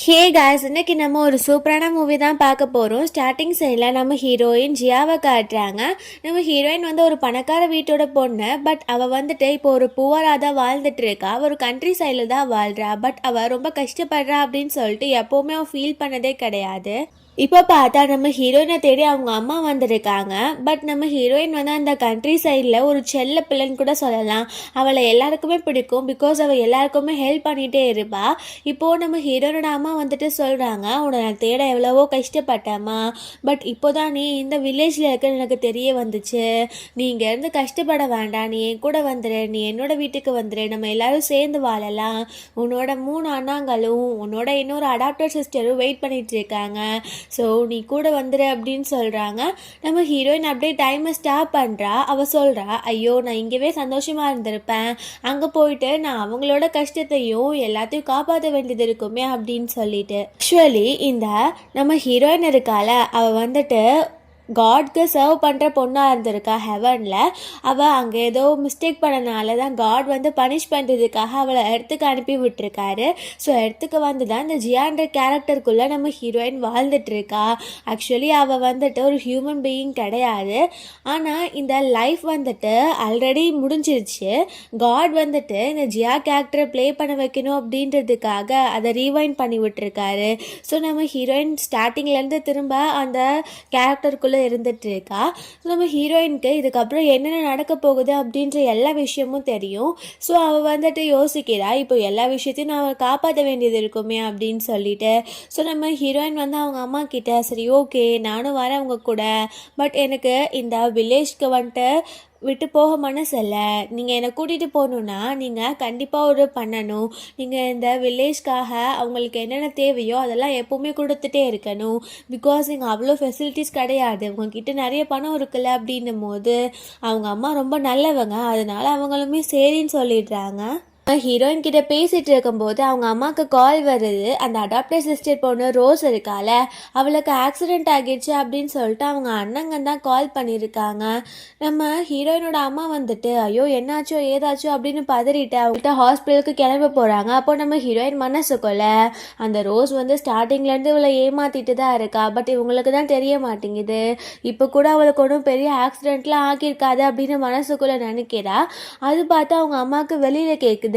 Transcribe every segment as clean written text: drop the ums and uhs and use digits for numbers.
Hey guys, இன்னைக்கு நம்ம ஒரு சூப்பரான மூவி தான் பார்க்க போகிறோம். ஸ்டார்டிங் சைடில் நம்ம ஹீரோயின் ஜியாவை காட்டுறாங்க. நம்ம ஹீரோயின் வந்து ஒரு பணக்கார வீட்டோட பொண்ணு. பட் அவள் வந்துட்டு இப்போ ஒரு புவராக தான் வாழ்ந்துட்டு இருக்கா. ஒரு கண்ட்ரி சைடில் தான் வாழ்கிறா. பட் அவள் ரொம்ப கஷ்டப்படுறா அப்படின்னு சொல்லிட்டு எப்போவுமே அவள் ஃபீல் பண்ணதே கிடையாது. இப்போ பார்த்தா நம்ம ஹீரோயினை தேடி அவங்க அம்மா வந்திருக்காங்க. பட் நம்ம ஹீரோயின் வந்து அந்த கண்ட்ரி சைடில் ஒரு செல்ல பிள்ளைன்னு கூட சொல்லலாம். அவளை எல்லாருக்குமே பிடிக்கும். பிகாஸ் அவள் எல்லாருக்குமே ஹெல்ப் பண்ணிகிட்டே இருப்பா. இப்போது நம்ம ஹீரோயினோட அம்மா வந்துட்டு சொல்கிறாங்க, உன்னை நான் தேட எவ்வளவோ கஷ்டப்பட்டேம்மா. பட் இப்போ தான் நீ இந்த வில்லேஜில் இருக்க எனக்கு தெரிய வந்துச்சு. நீ இங்கேருந்து கஷ்டப்பட வேண்டாம், நீ என் கூட வந்துடு, நீ என்னோட வீட்டுக்கு வந்துடு, நம்ம எல்லாரும் சேர்ந்து வாழலாம். உன்னோட 3 அண்ணாங்களும் உன்னோட இன்னொரு அடாப்டர் சிஸ்டரும் வெயிட் பண்ணிட்டு இருக்காங்க. ஸோ நீ கூட வந்துடு அப்படின்னு சொல்கிறாங்க. நம்ம ஹீரோயின் அப்படியே டைமை ஸ்டாப் பண்ணுறா. அவள் சொல்கிறா, ஐயோ நான் இங்கேவே சந்தோஷமாக இருந்திருப்பேன், அங்கே போயிட்டு நான் அவங்களோட கஷ்டத்தையும் எல்லாத்தையும் காப்பாற்ற வேண்டியது இருக்குமே அப்படின்னு சொல்லிட்டு. ஆக்சுவலி இந்த நம்ம ஹீரோயின் இருக்கால, அவள் வந்துட்டு காட்க்கு சர்வ் பண்ணுற பொண்ணாக இருந்திருக்கா ஹெவனில். அவள் அங்கே ஏதோ மிஸ்டேக் பண்ணனால தான் காட் வந்து பனிஷ் பண்ணுறதுக்காக அவளை இடத்துக்கு அனுப்பி விட்டுருக்காரு. ஸோ இடத்துக்கு வந்து தான் இந்த ஜியான்ற கேரக்டருக்குள்ளே நம்ம ஹீரோயின் வாழ்ந்துட்டுருக்கா. ஆக்சுவலி அவள் வந்துட்டு ஒரு ஹியூமன் பீயிங் கிடையாது. ஆனால் இந்த லைஃப் வந்துட்டு ஆல்ரெடி முடிஞ்சிருச்சு. காட் வந்துட்டு இந்த ஜியா கேரக்டரை ப்ளே பண்ண வைக்கணும் அப்படின்றதுக்காக அதை ரீவைண்ட் பண்ணி விட்டுருக்காரு. ஸோ நம்ம ஹீரோயின் ஸ்டார்டிங்லேருந்து திரும்ப அந்த கேரக்டருக்குள்ளே இருந்துட்டு இருக்கா. நம்ம ஹீரோயினுக்கு இதுக்கப்புறம் என்னென்ன நடக்க போகுது அப்படின்ற எல்லா விஷயமும் தெரியும். ஸோ அவள் வந்துட்டு யோசிக்கிறா, இப்போ எல்லா விஷயத்தையும் நான் காப்பாற்ற வேண்டியது இருக்குமே அப்படின்னு சொல்லிட்டு. ஸோ நம்ம ஹீரோயின் வந்து அவங்க அம்மா கிட்ட, சரி ஓகே நானும் வரேன் அவங்க கூட, பட் எனக்கு இந்த வில்லேஜ்க்கு வந்துட்டு விட்டு போக மனசு இல்லை. நீங்கள் என்னை கூட்டிகிட்டு போகணுன்னா நீங்கள் கண்டிப்பாக ஒரு பண்ணணும். நீங்கள் இந்த வில்லேஜ்க்காக அவங்களுக்கு என்னென்ன தேவையோ அதெல்லாம் எப்போவுமே கொடுத்துட்டே இருக்கணும். பிகாஸ் இங்கே அவ்வளோ ஃபெசிலிட்டிஸ் கிடையாது. உங்ககிட்ட நிறைய பணம் இருக்குல்ல அப்படின்னும் போது அவங்க அம்மா ரொம்ப நல்லவங்க. அதனால அவங்களுமே சரின்னு சொல்லிடுறாங்க. ஹீரோயின் கிட்ட பேசிட்டு இருக்கும்போது அவங்க அம்மாவுக்கு கால் வருது. அந்த அடாப்டர் சிஸ்டர் பொண்ணு ரோஸ் இருக்கால, அவளுக்கு ஆக்சிடென்ட் ஆகிடுச்சு அப்படின்னு சொல்லிட்டு அவங்க அண்ணங்க தான் கால் பண்ணியிருக்காங்க. நம்ம ஹீரோயினோட அம்மா வந்துட்டு, ஐயோ என்னாச்சோ ஏதாச்சோ அப்படின்னு பதறிட்டு அவங்கள்ட்ட ஹாஸ்பிட்டலுக்கு கிளம்ப போகிறாங்க. அப்போ நம்ம ஹீரோயின் மனசுக்குள்ள அந்த ரோஸ் வந்து ஸ்டார்டிங்லேருந்து இவளை ஏமாத்திட்டு தான் இருக்கா. பட் இவங்களுக்கு தான் தெரிய மாட்டேங்குது. இப்போ கூட அவளுக்கு ஒன்றும் பெரிய ஆக்சிடென்ட்லாம் ஆக்கியிருக்காது அப்படின்னு மனசுக்குள்ளே நினைக்கிறா. அது பார்த்தா அவங்க அம்மாவுக்கு வெளியில் கேட்குது.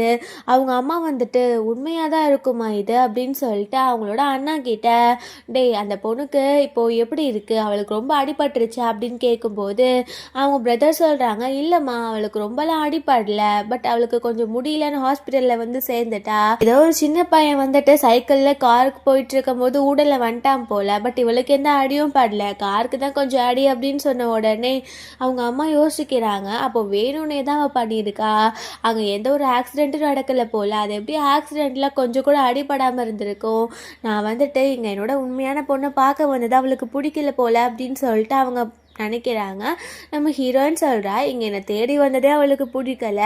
அவங்க அம்மா வந்துட்டு, உண்மையாக தான் இருக்குமா இது அப்படின்னு சொல்லிட்டு அவங்களோட அண்ணா கிட்ட, டேய் அந்த பொண்ணுக்கு இப்போது எப்படி இருக்குது, அவளுக்கு ரொம்ப அடிபட்டுருச்சு அப்படின்னு கேட்கும்போது அவங்க பிரதர் சொல்கிறாங்க, இல்லைம்மா அவளுக்கு ரொம்பலாம் அடிப்படல, பட் அவளுக்கு கொஞ்சம் முடியலன்னு ஹாஸ்பிட்டலில் வந்து சேர்ந்துட்டா. ஏதோ ஒரு சின்ன பையன் வந்துட்டு சைக்கிளில் காருக்கு போயிட்டு இருக்கும் போது ஊடலை வந்துட்டான் போல, பட் இவளுக்கு எந்த அடியும் படல, காருக்கு தான் கொஞ்சம் அடி அப்படின்னு சொன்ன உடனே அவங்க அம்மா யோசிக்கிறாங்க, அப்போ வேணும்னே தான் அவள் பண்ணியிருக்கா, அங்கே எந்த ஒரு ஆக்சிடென்ட் நடக்கலை போல், அது எப்படி ஆக்சிடெண்ட்டில் கொஞ்சம் கூட அடிபடாமல் இருந்திருக்கும். நான் வந்துட்டு இங்கே என்னோட உண்மையான பொண்ணை பார்க்க வந்தது அவளுக்கு பிடிக்கல போல் அப்படின்னு சொல்லிட்டு அவங்க நினைக்கிறாங்க. நம்ம ஹீரோயின் சொல்கிறா, இங்கே என்னை தேடி வந்ததே அவளுக்கு பிடிக்கல,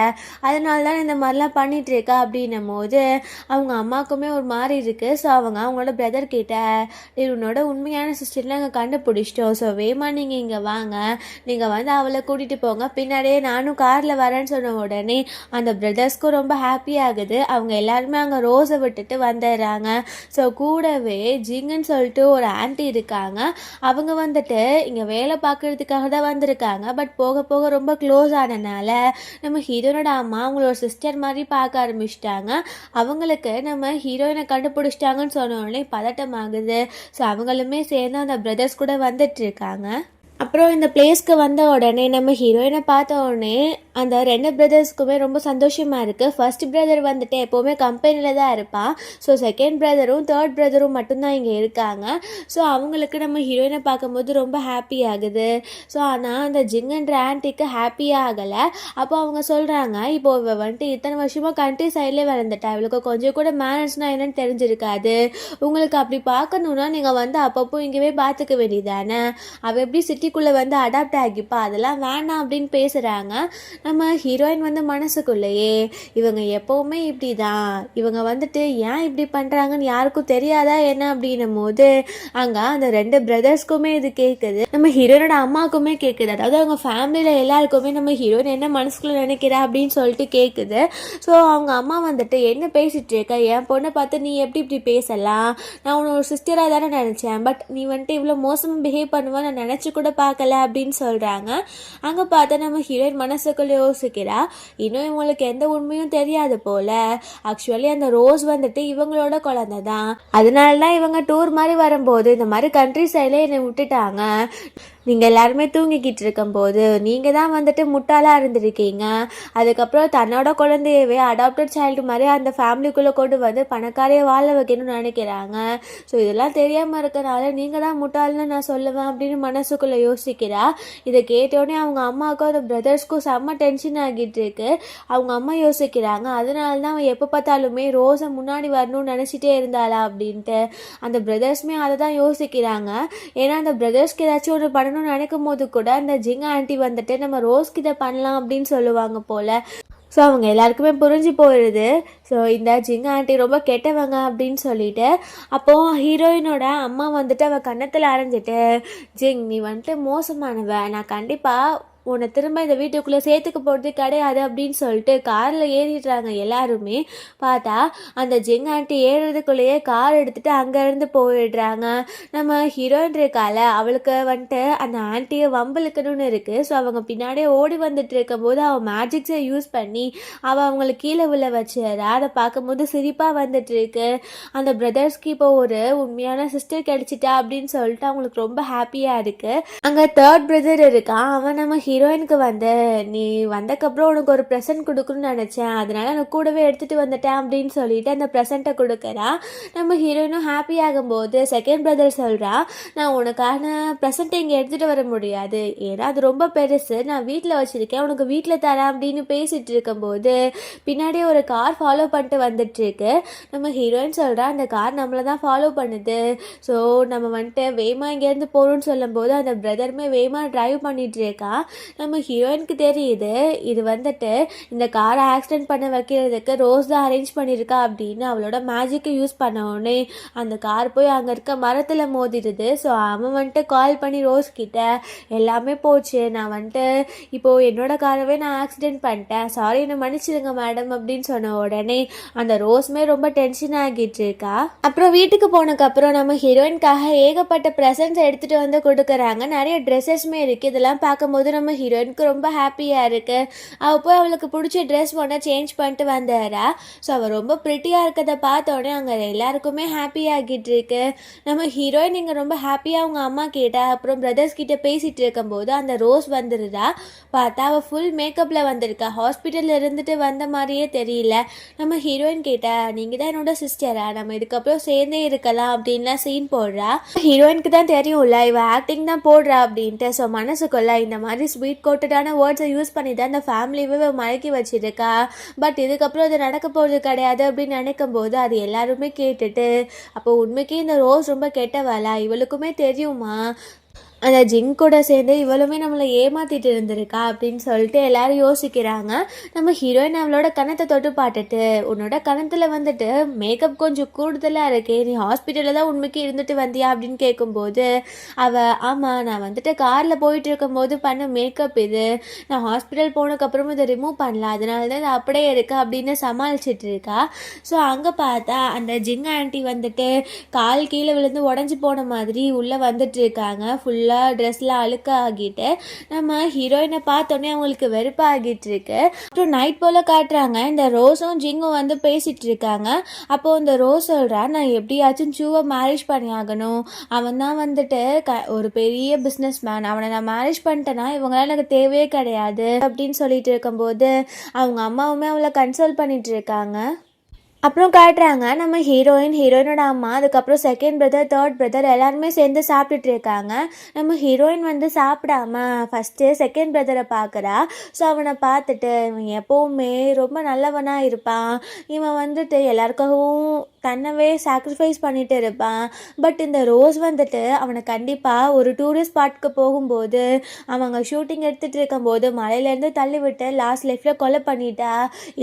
அதனால தான் இந்த மாதிரிலாம் பண்ணிகிட்ருக்கா அப்படின்னும் போது அவங்க அம்மாவுக்குமே ஒரு மாதிரி இருக்குது. ஸோ அவங்களோட பிரதர் கிட்ட, உன்னோட உண்மையான சிஸ்டர்லாம் நாங்கள் கண்டுபிடிச்சிட்டோம், ஸோ வேமா நீங்கள் இங்கே வாங்க, நீங்கள் வந்து அவளை கூட்டிகிட்டு போங்க, பின்னாடியே நானும் காரில் வரேன்னு சொன்ன உடனே அந்த பிரதர்ஸ்க்கும் ரொம்ப ஹாப்பி ஆகுது. அவங்க எல்லாருமே அங்கே ரோஸை விட்டுட்டு வந்துடுறாங்க. ஸோ கூடவே ஜிங்குன்னு சொல்லிட்டு ஒரு ஆண்டி இருக்காங்க. அவங்க வந்துட்டு இங்கே வேலை பார்க்கறதுக்காக தான் வந்திருக்காங்க. பட் போக போக ரொம்ப க்ளோஸ் ஆனனால நம்ம ஹீரோயினோட அம்மா அவங்களோட சிஸ்டர் மாதிரி பார்க்க ஆரம்பிச்சிட்டாங்க. அவங்களுக்கு நம்ம ஹீரோயினை கண்டுபிடிச்சிட்டாங்கன்னு சொன்ன உடனே பதட்டமாகுது. ஸோ அவங்களுமே சேர்ந்து அந்த பிரதர்ஸ் கூட வந்துட்டு இருக்காங்க. அப்புறம் இந்த பிளேஸ்க்கு வந்த உடனே நம்ம ஹீரோயினை பார்த்த உடனே அந்த 2 பிரதர்ஸ்க்குமே ரொம்ப சந்தோஷமாக இருக்குது. ஃபர்ஸ்ட் பிரதர் வந்துட்டு எப்போவுமே கம்பெனியில் தான் இருப்பான். ஸோ செகண்ட் பிரதரும் தேர்ட் பிரதரும் மட்டும்தான் இங்கே இருக்காங்க. ஸோ அவங்களுக்கு நம்ம ஹீரோயினை பார்க்கும்போது ரொம்ப ஹாப்பி ஆகுது. ஸோ ஆனால் அந்த ஜிங்குன்ற ஆன்ட்டிக்கு ஹாப்பியாக ஆகலை. அப்போ அவங்க சொல்கிறாங்க, இப்போ இவள் வந்துட்டு இத்தனை வருஷமாக கண்ட்ரி சைட்லேயே வளர்ந்துட்டா, இவளுக்கு கொஞ்சம் கூட மேனர்ஸ்னால் என்னன்னு தெரிஞ்சிருக்காது. உங்களுக்கு அப்படி பார்க்கணுன்னா நீங்கள் வந்து அப்பப்போ இங்கேயே பார்த்துக்க வேண்டியதானே, அவள் எப்படி சிட்டிக்குள்ளே வந்து அடாப்ட் ஆகிப்பா, அதெல்லாம் வேணாம் அப்படின்னு பேசுகிறாங்க. நம்ம ஹீரோயின் வந்து மனசுக்குள்ளேயே இவங்க எப்போவுமே இப்படி தான், இவங்க வந்துட்டு ஏன் இப்படி பண்ணுறாங்கன்னு யாருக்கும் தெரியாதா என்ன அப்படின்னும் போது அங்கே அந்த 2 பிரதர்ஸ்க்குமே இது கேட்குது, நம்ம ஹீரோயினோட அம்மாவுக்குமே கேட்குது. அதாவது அவங்க ஃபேமிலியில் எல்லாருக்குமே நம்ம ஹீரோயின் என்ன மனசுக்குள்ளே நினைக்கிறா அப்படின்னு சொல்லிட்டு கேட்குது. ஸோ அவங்க அம்மா வந்துட்டு என்ன பேசிகிட்டு இருக்க, என் பொண்ணை பார்த்து நீ எப்படி இப்படி பேசலாம், நான் உன்னை ஒரு சிஸ்டராக தானே நினச்சேன், பட் நீ வந்துட்டு இவ்வளோ மோசமாக பிஹேவ் பண்ணுவேன் நான் நினச்சி கூட பார்க்கல அப்படின்னு சொல்கிறாங்க. அங்கே பார்த்தா நம்ம ஹீரோயின் மனசுக்குள்ளே யோசிக்கிறா, இன்னும் இவங்களுக்கு எந்த உண்மையும் தெரியாது போல, ஆக்சுவலி அந்த ரோஸ் வந்துட்டு இவங்களோட குழந்தை தான், அதனால தான் இவங்க டூர் மாதிரி வரும்போது இந்த மாதிரி கண்ட்ரி சைடில் என்னை விட்டுட்டாங்க, நீங்கள் எல்லாருமே தூங்கிக்கிட்டு இருக்கும்போது நீங்கள் தான் வந்துட்டு முட்டாளாக இருந்திருக்கீங்க, அதுக்கப்புறம் தன்னோட குழந்தையவே அடாப்டட் சைல்டு மாதிரி அந்த ஃபேமிலிக்குள்ளே கொண்டு வந்து பணக்காரையை வாழ வைக்கணும்னு நினைக்கிறாங்க, ஸோ இதெல்லாம் தெரியாமல் இருக்கனால நீங்கள் தான் முட்டாள்னு நான் சொல்லுவேன் அப்படின்னு மனசுக்குள்ளே யோசிக்கிறா. இதை கேட்டோடனே அவங்க அம்மாவுக்கும் அந்த பிரதர்ஸ்க்கும் செம்ம டென்ஷன் ஆகிட்டு இருக்கு. அவங்க அம்மா யோசிக்கிறாங்க, அதனால தான் அவன் எப்போ பார்த்தாலுமே ரோஸை முன்னாடி வரணும்னு நினச்சிட்டே இருந்தாளா அப்படின்ட்டு. அந்த பிரதர்ஸுமே அதை தான் யோசிக்கிறாங்க. ஏன்னா அந்த பிரதர்ஸ்க்கு ஏதாச்சும் ஒரு பண்ணணும்னு நினைக்கும் போது கூட அந்த ஜிங் ஆண்டி வந்துட்டு நம்ம ரோஸ் கிட்ட பண்ணலாம் அப்படின்னு சொல்லுவாங்க போல. ஸோ அவங்க எல்லாருக்குமே புரிஞ்சு போயிடுது, ஸோ இந்த ஜிங் ஆண்டி ரொம்ப கெட்டவங்க அப்படின்னு சொல்லிட்டு. அப்போது ஹீரோயினோட அம்மா வந்துட்டு அவள் கன்னத்தில் அரைஞ்சிட்டு, ஜிங் நீ வந்துட்டு மோசமானவ, நான் கண்டிப்பாக உன்னை திரும்ப இந்த வீட்டுக்குள்ளே சேர்த்துக்க போகிறது கிடையாது அப்படின்னு சொல்லிட்டு காரில் ஏறிடுறாங்க எல்லாருமே. பார்த்தா அந்த ஜிங் ஆண்டி ஏறுறதுக்குள்ளேயே கார் எடுத்துகிட்டு அங்கேருந்து போயிடுறாங்க. நம்ம ஹீரோயின் இருக்கால, அவளுக்கு வந்துட்டு அந்த ஆண்டியை வம்பலுக்கணும்னு இருக்குது. ஸோ அவங்க பின்னாடியே ஓடி வந்துட்டு இருக்கும்போது அவள் மேஜிக்ஸை யூஸ் பண்ணி அவள் அவங்களை கீழே விழ வச்சுறா. அதை பார்க்கும்போது சிரிப்பாக வந்துட்டு இருக்கு. அந்த பிரதர்ஸ்க்கு இப்போ ஒரு உண்மையான சிஸ்டர் கிடைச்சிட்டா அப்படின்னு சொல்லிட்டு அவங்களுக்கு ரொம்ப ஹாப்பியாக இருக்குது. அங்கே 3rd பிரதர் இருக்கான். அவன் நம்ம ஹீரோயினுக்கு வந்து நீ வந்தக்கப்புறம் உனக்கு ஒரு ப்ரெசென்ட் கொடுக்கணும்னு நினச்சேன், அதனால நான் கூடவே எடுத்துகிட்டு வந்துட்டேன் அப்படின்னு சொல்லிட்டு அந்த ப்ரெசென்ட்டை கொடுக்குறான். நம்ம ஹீரோயினும் ஹாப்பி ஆகும்போது 2nd பிரதர் சொல்கிறான், நான் உனக்கான ப்ரெசென்ட்டை இங்கே எடுத்துகிட்டு வர முடியாது, ஏன்னா அது ரொம்ப பெருசு, நான் வீட்டில் வச்சுருக்கேன், உனக்கு வீட்டில் தரேன் அப்படின்னு பேசிகிட்டு இருக்கும்போது பின்னாடியே ஒரு கார் ஃபாலோ பண்ணிட்டு வந்துட்டுருக்கு. நம்ம ஹீரோயின் சொல்கிறா, அந்த கார் நம்மளை தான் ஃபாலோ பண்ணுது, ஸோ நம்ம வந்துட்டு வேமா இங்கேருந்து போகணும்னு சொல்லும்போது அந்த பிரதருமே வேமா ட்ரைவ் பண்ணிகிட்டு இருக்கான். நம்ம ஹீரோயினுக்கு தெரியுது இது வந்துட்டு இந்த காரை ஆக்சிடென்ட் பண்ண வைக்கிறதுக்கு ரோஸ் தான் அரேஞ்ச் பண்ணியிருக்கா அப்படின்னு. அவளோட மேஜிக்கை யூஸ் பண்ண உடனே அந்த கார் போய் அங்கே இருக்க மரத்தில் மோதிடுது. ஸோ அவன் வந்துட்டு கால் பண்ணி ரோஸ் கிட்ட எல்லாமே போச்சு, நான் வந்துட்டு இப்போது என்னோட காரவே நான் ஆக்சிடென்ட் பண்ணிட்டேன், சாரி என்னை மன்னிச்சிடுங்க மேடம் அப்படின்னு சொன்ன உடனே அந்த ரோஸ்மே ரொம்ப டென்ஷன் ஆகிட்டு இருக்கா. அப்புறம் வீட்டுக்கு போனதுக்கப்புறம் நம்ம ஹீரோயினுக்காக ஏகப்பட்ட ப்ரெசன்ட்ஸ் எடுத்துகிட்டு வந்து கொடுக்குறாங்க. நிறைய ட்ரெஸ்ஸஸ்மே இருக்குது. இதெல்லாம் பார்க்கும்போது நம்ம ஹீரோயினுக்கு ரொம்ப ஹாப்பியாக இருக்குது. அவள் போய் அவளுக்கு பிடிச்ச ட்ரெஸ் ஒன்றா சேஞ்ச் பண்ணிட்டு வந்தாரா. ஸோ அவள் ரொம்ப ப்ரிட்டியாக இருக்கிறத பார்த்தோடனே அங்கே எல்லாருக்குமே ஹாப்பியாகிட்டு இருக்கு. நம்ம ஹீரோயின் இங்கே ரொம்ப ஹாப்பியாக அவங்க அம்மா கேட்டா. அப்புறம் பிரதர்ஸ் கிட்ட பேசிகிட்டு இருக்கும்போது அந்த ரோஸ் வந்துடுறா. பார்த்தா அவள் ஃபுல் மேக்கப்பில் வந்திருக்கா, ஹாஸ்பிட்டலில் இருந்துட்டு வந்த மாதிரியே தெரியல. நம்ம ஹீரோயின் கேட்டா, நீங்கள் தான் என்னோட சிஸ்டரா, நம்ம இதுக்கப்புறம் சேர்ந்தே இருக்கலாம் அப்படின்லாம் சீன் போடுறா. ஹீரோயினுக்கு தான் தெரியும்ல இவள் ஆக்டிங் தான் போடுறா அப்படின்ட்டு. ஸோ மனசுக்குள்ள இந்த மாதிரி ஸ்வீட் கோட்டடான வேர்ட்ஸை யூஸ் பண்ணி தான் அந்த ஃபேமிலியவே மயக்கி வச்சிருக்கா. பட் இதுக்கப்புறம் அது நடக்க போகிறது கிடையாது அப்படின்னு நினைக்கும் போது அது எல்லாருமே கேட்டுட்டு, அப்போ உண்மைக்கே இந்த ரோஸ் ரொம்ப கெட்டவாளா, இவளுக்குமே தெரியுமா அந்த ஜிங் கூட சேர்ந்து இவளுமே நம்மளை ஏமாற்றிட்டு இருந்திருக்கா அப்படின்னு சொல்லிட்டு எல்லாரும் யோசிக்கிறாங்க. நம்ம ஹீரோயின் அவளோட கணத்தை தொட்டு பாட்டுட்டு, உன்னோட கணத்தில் வந்துட்டு மேக்கப் கொஞ்சம் கூடுதலாக இருக்கே, நீ ஹாஸ்பிட்டலில் தான் உண்மைக்கு இருந்துட்டு வந்தியா அப்படின்னு கேட்கும்போது ஆமாம் நான் வந்துட்டு காரில் போயிட்டு இருக்கும்போது பண்ண மேக்கப் இது, நான் ஹாஸ்பிட்டல் போனதுக்கப்புறமும் இதை ரிமூவ் பண்ணல, அதனால தான் இது அப்படியே இருக்கா அப்படின்னு சமாளிச்சிட்டு இருக்கா. ஸோ அங்கே பார்த்தா அந்த ஜிங் ஆண்டி வந்துட்டு கால் கீழே விழுந்து உடஞ்சி போன மாதிரி உள்ளே வந்துட்டு இருக்காங்க. ஃபுல்லாக ட்ரெஸ்லாம் அழுக்காகிட்டு நம்ம ஹீரோயினை பார்த்தோன்னே அவங்களுக்கு வெறுப்பாகிட்டு இருக்கு. அப்புறம் நைட் போல் காட்டுறாங்க. இந்த ரோஸும் ஜிங்கும் வந்து பேசிகிட்டு இருக்காங்க. அப்போது இந்த ரோஸ் சொல்கிறா, நான் எப்படியாச்சும் சூவை மேரேஜ் பண்ணி ஆகணும், அவன் தான் வந்துட்டு ஒரு பெரிய பிஸ்னஸ் மேன், அவனை நான் மேரேஜ் பண்ணிட்டேன்னா இவங்களாம் எனக்கு தேவையே கிடையாது அப்படின்னு சொல்லிட்டு இருக்கும்போது அவங்க அம்மாவுமே அவளை கன்சோல் பண்ணிட்டு இருக்காங்க. அப்புறம் காட்டுறாங்க நம்ம ஹீரோயினோட அம்மா, அதுக்கப்புறம் 2nd பிரதர் 3rd பிரதர் எல்லாருமே சேர்ந்து சாப்பிட்டுட்டு இருக்காங்க. நம்ம ஹீரோயின் வந்து சாப்பிடாம ஃபஸ்ட்டு 2nd பிரதரை பார்க்குறா. ஸோ அவனை பார்த்துட்டு இவன் எப்போவுமே ரொம்ப நல்லவனாக இருப்பான், இவன் வந்துட்டு எல்லாருக்காகவும் தன்னவே சாக்ரிஃபைஸ் பண்ணிட்டு இருப்பான். பட் இந்த ரோஸ் வந்துட்டு அவனை கண்டிப்பாக ஒரு டூரிஸ்ட் ஸ்பாட்க்கு போகும்போது அவங்க ஷூட்டிங் எடுத்துகிட்டு இருக்கும்போது மலையிலேருந்து தள்ளி விட்டு லாஸ்ட் லைஃப்பில் கொலை பண்ணிட்டா.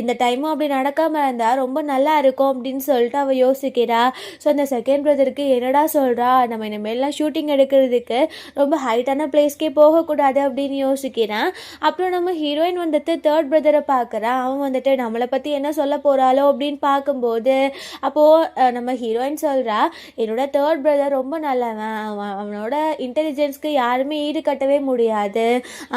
இந்த டைமும் அப்படி நடக்காமல் இருந்தால் ரொம்ப நல்லா இருக்கும் அப்படின்னு சொல்லிட்டு அவள் யோசிக்கிறா. ஸோ அந்த செகண்ட் பிரதருக்கு என்னடா சொல்கிறா, நம்ம இனிமேலாம் ஷூட்டிங் எடுக்கிறதுக்கு ரொம்ப ஹைட்டான பிளேஸ்க்கே போகக்கூடாது அப்படின்னு யோசிக்கிறான். அப்புறம் நம்ம ஹீரோயின் வந்துட்டு தேர்ட் பிரதரை பார்க்குறான். அவன் வந்துட்டு நம்மளை பற்றி என்ன சொல்ல போகிறாளோ அப்படின்னு பார்க்கும்போது அப்போது நம்ம ஹீரோயின் சொல்கிறா, என்னோட தேர்ட் பிரதர் ரொம்ப நல்லவன், அவனோட இன்டெலிஜென்ஸ்க்கு யாருமே ஈடு கட்டவே முடியாது,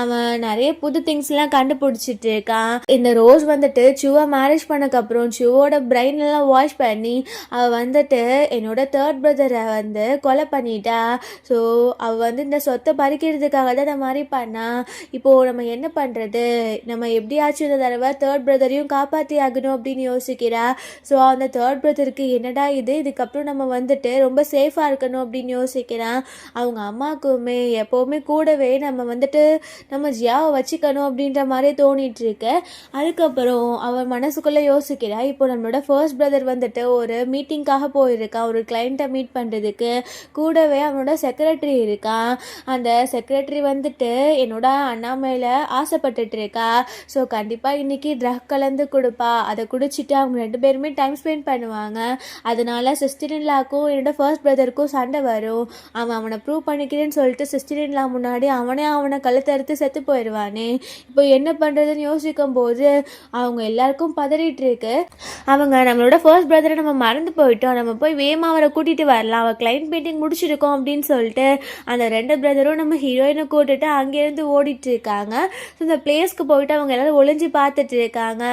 அவன் நிறைய புது திங்ஸ்லாம் கண்டுபிடிச்சிட்டு இருக்கான். இந்த ரோஸ் வந்துட்டு சுவை மேரேஜ் பண்ணக்கப்புறம் சுவோட பிரெயின்லாம் வாஷ் பண்ணி அவள் வந்துட்டு என்னோட தேர்ட் பிரதரை வந்து கொலை பண்ணிட்டா. ஸோ அவள் வந்து இந்த சொத்தை பறிக்கிறதுக்காக தான் இந்த மாதிரி பண்ணா. இப்போது நம்ம என்ன பண்ணுறது, நம்ம எப்படியாச்சும் இந்த தடவை தேர்ட் பிரதரையும் காப்பாற்றி ஆகணும் அப்படின்னு யோசிக்கிறா. ஸோ அந்த தேர்ட் பிரதருக்கு என்னடா இதுக்கப்புறம் நம்ம வந்துட்டு ரொம்ப சேஃபாக இருக்கணும் அப்படின்னு யோசிக்கிறான். அவங்க அம்மாவுக்குமே எப்போவுமே கூடவே நம்ம வந்துட்டு நம்ம ஜியாவை வச்சுக்கணும் அப்படின்ற மாதிரி தோணிகிட்ருக்கு. அதுக்கப்புறம் அவன் மனசுக்குள்ளே யோசிக்கிறா, இப்போ நம்மளோட ஃபர்ஸ்ட் பிரதர் வந்துட்டு ஒரு மீட்டிங்காக போயிருக்கான், ஒரு கிளைண்ட்டை மீட் பண்ணுறதுக்கு. கூடவே அவனோட செக்ரட்டரி இருக்கான். அந்த செக்ரட்டரி வந்துட்டு என்னோட அண்ணா மேலே ஆசைப்பட்டுட்ருக்கா. ஸோ கண்டிப்பாக இன்றைக்கி ட்ரக் கலந்து கொடுப்பா. அதை குடிச்சிட்டு அவங்க 2 பேருமே டைம் ஸ்பெண்ட் பண்ணுவாங்க. அதனால சிஸ்டர்-இன்-லாக்கும் என்னோட ஃபர்ஸ்ட் பிரதருக்கும் சண்டை வரும். அவனை ப்ரூவ் பண்ணிக்கிறேன்னு சொல்லிட்டு சிஸ்டர்-இன்-லா முன்னாடி அவனை கழுத்தறுத்து செத்து போயிடுவானே. இப்போ என்ன பண்ணுறதுன்னு யோசிக்கும் போது அவங்க எல்லாருக்கும் பதறிட்டு இருக்கு. அவங்க நம்மளோட ஃபர்ஸ்ட் பிரதரை நம்ம மறந்து போயிட்டோம், நம்ம போய் வேகமாக அவரை கூட்டிகிட்டு வரலாம், அவள் கிளைண்ட் மீட்டிங் முடிச்சிருக்கோம் அப்படின்னு சொல்லிட்டு அந்த 2 பிரதரும் நம்ம ஹீரோயினை கூட்டிட்டு அங்கேருந்து ஓடிட்டு இருக்காங்க. ஸோ இந்த பிளேஸ்க்கு போயிட்டு அவங்க எல்லாரும் ஒளிஞ்சு பார்த்துட்டு இருக்காங்க.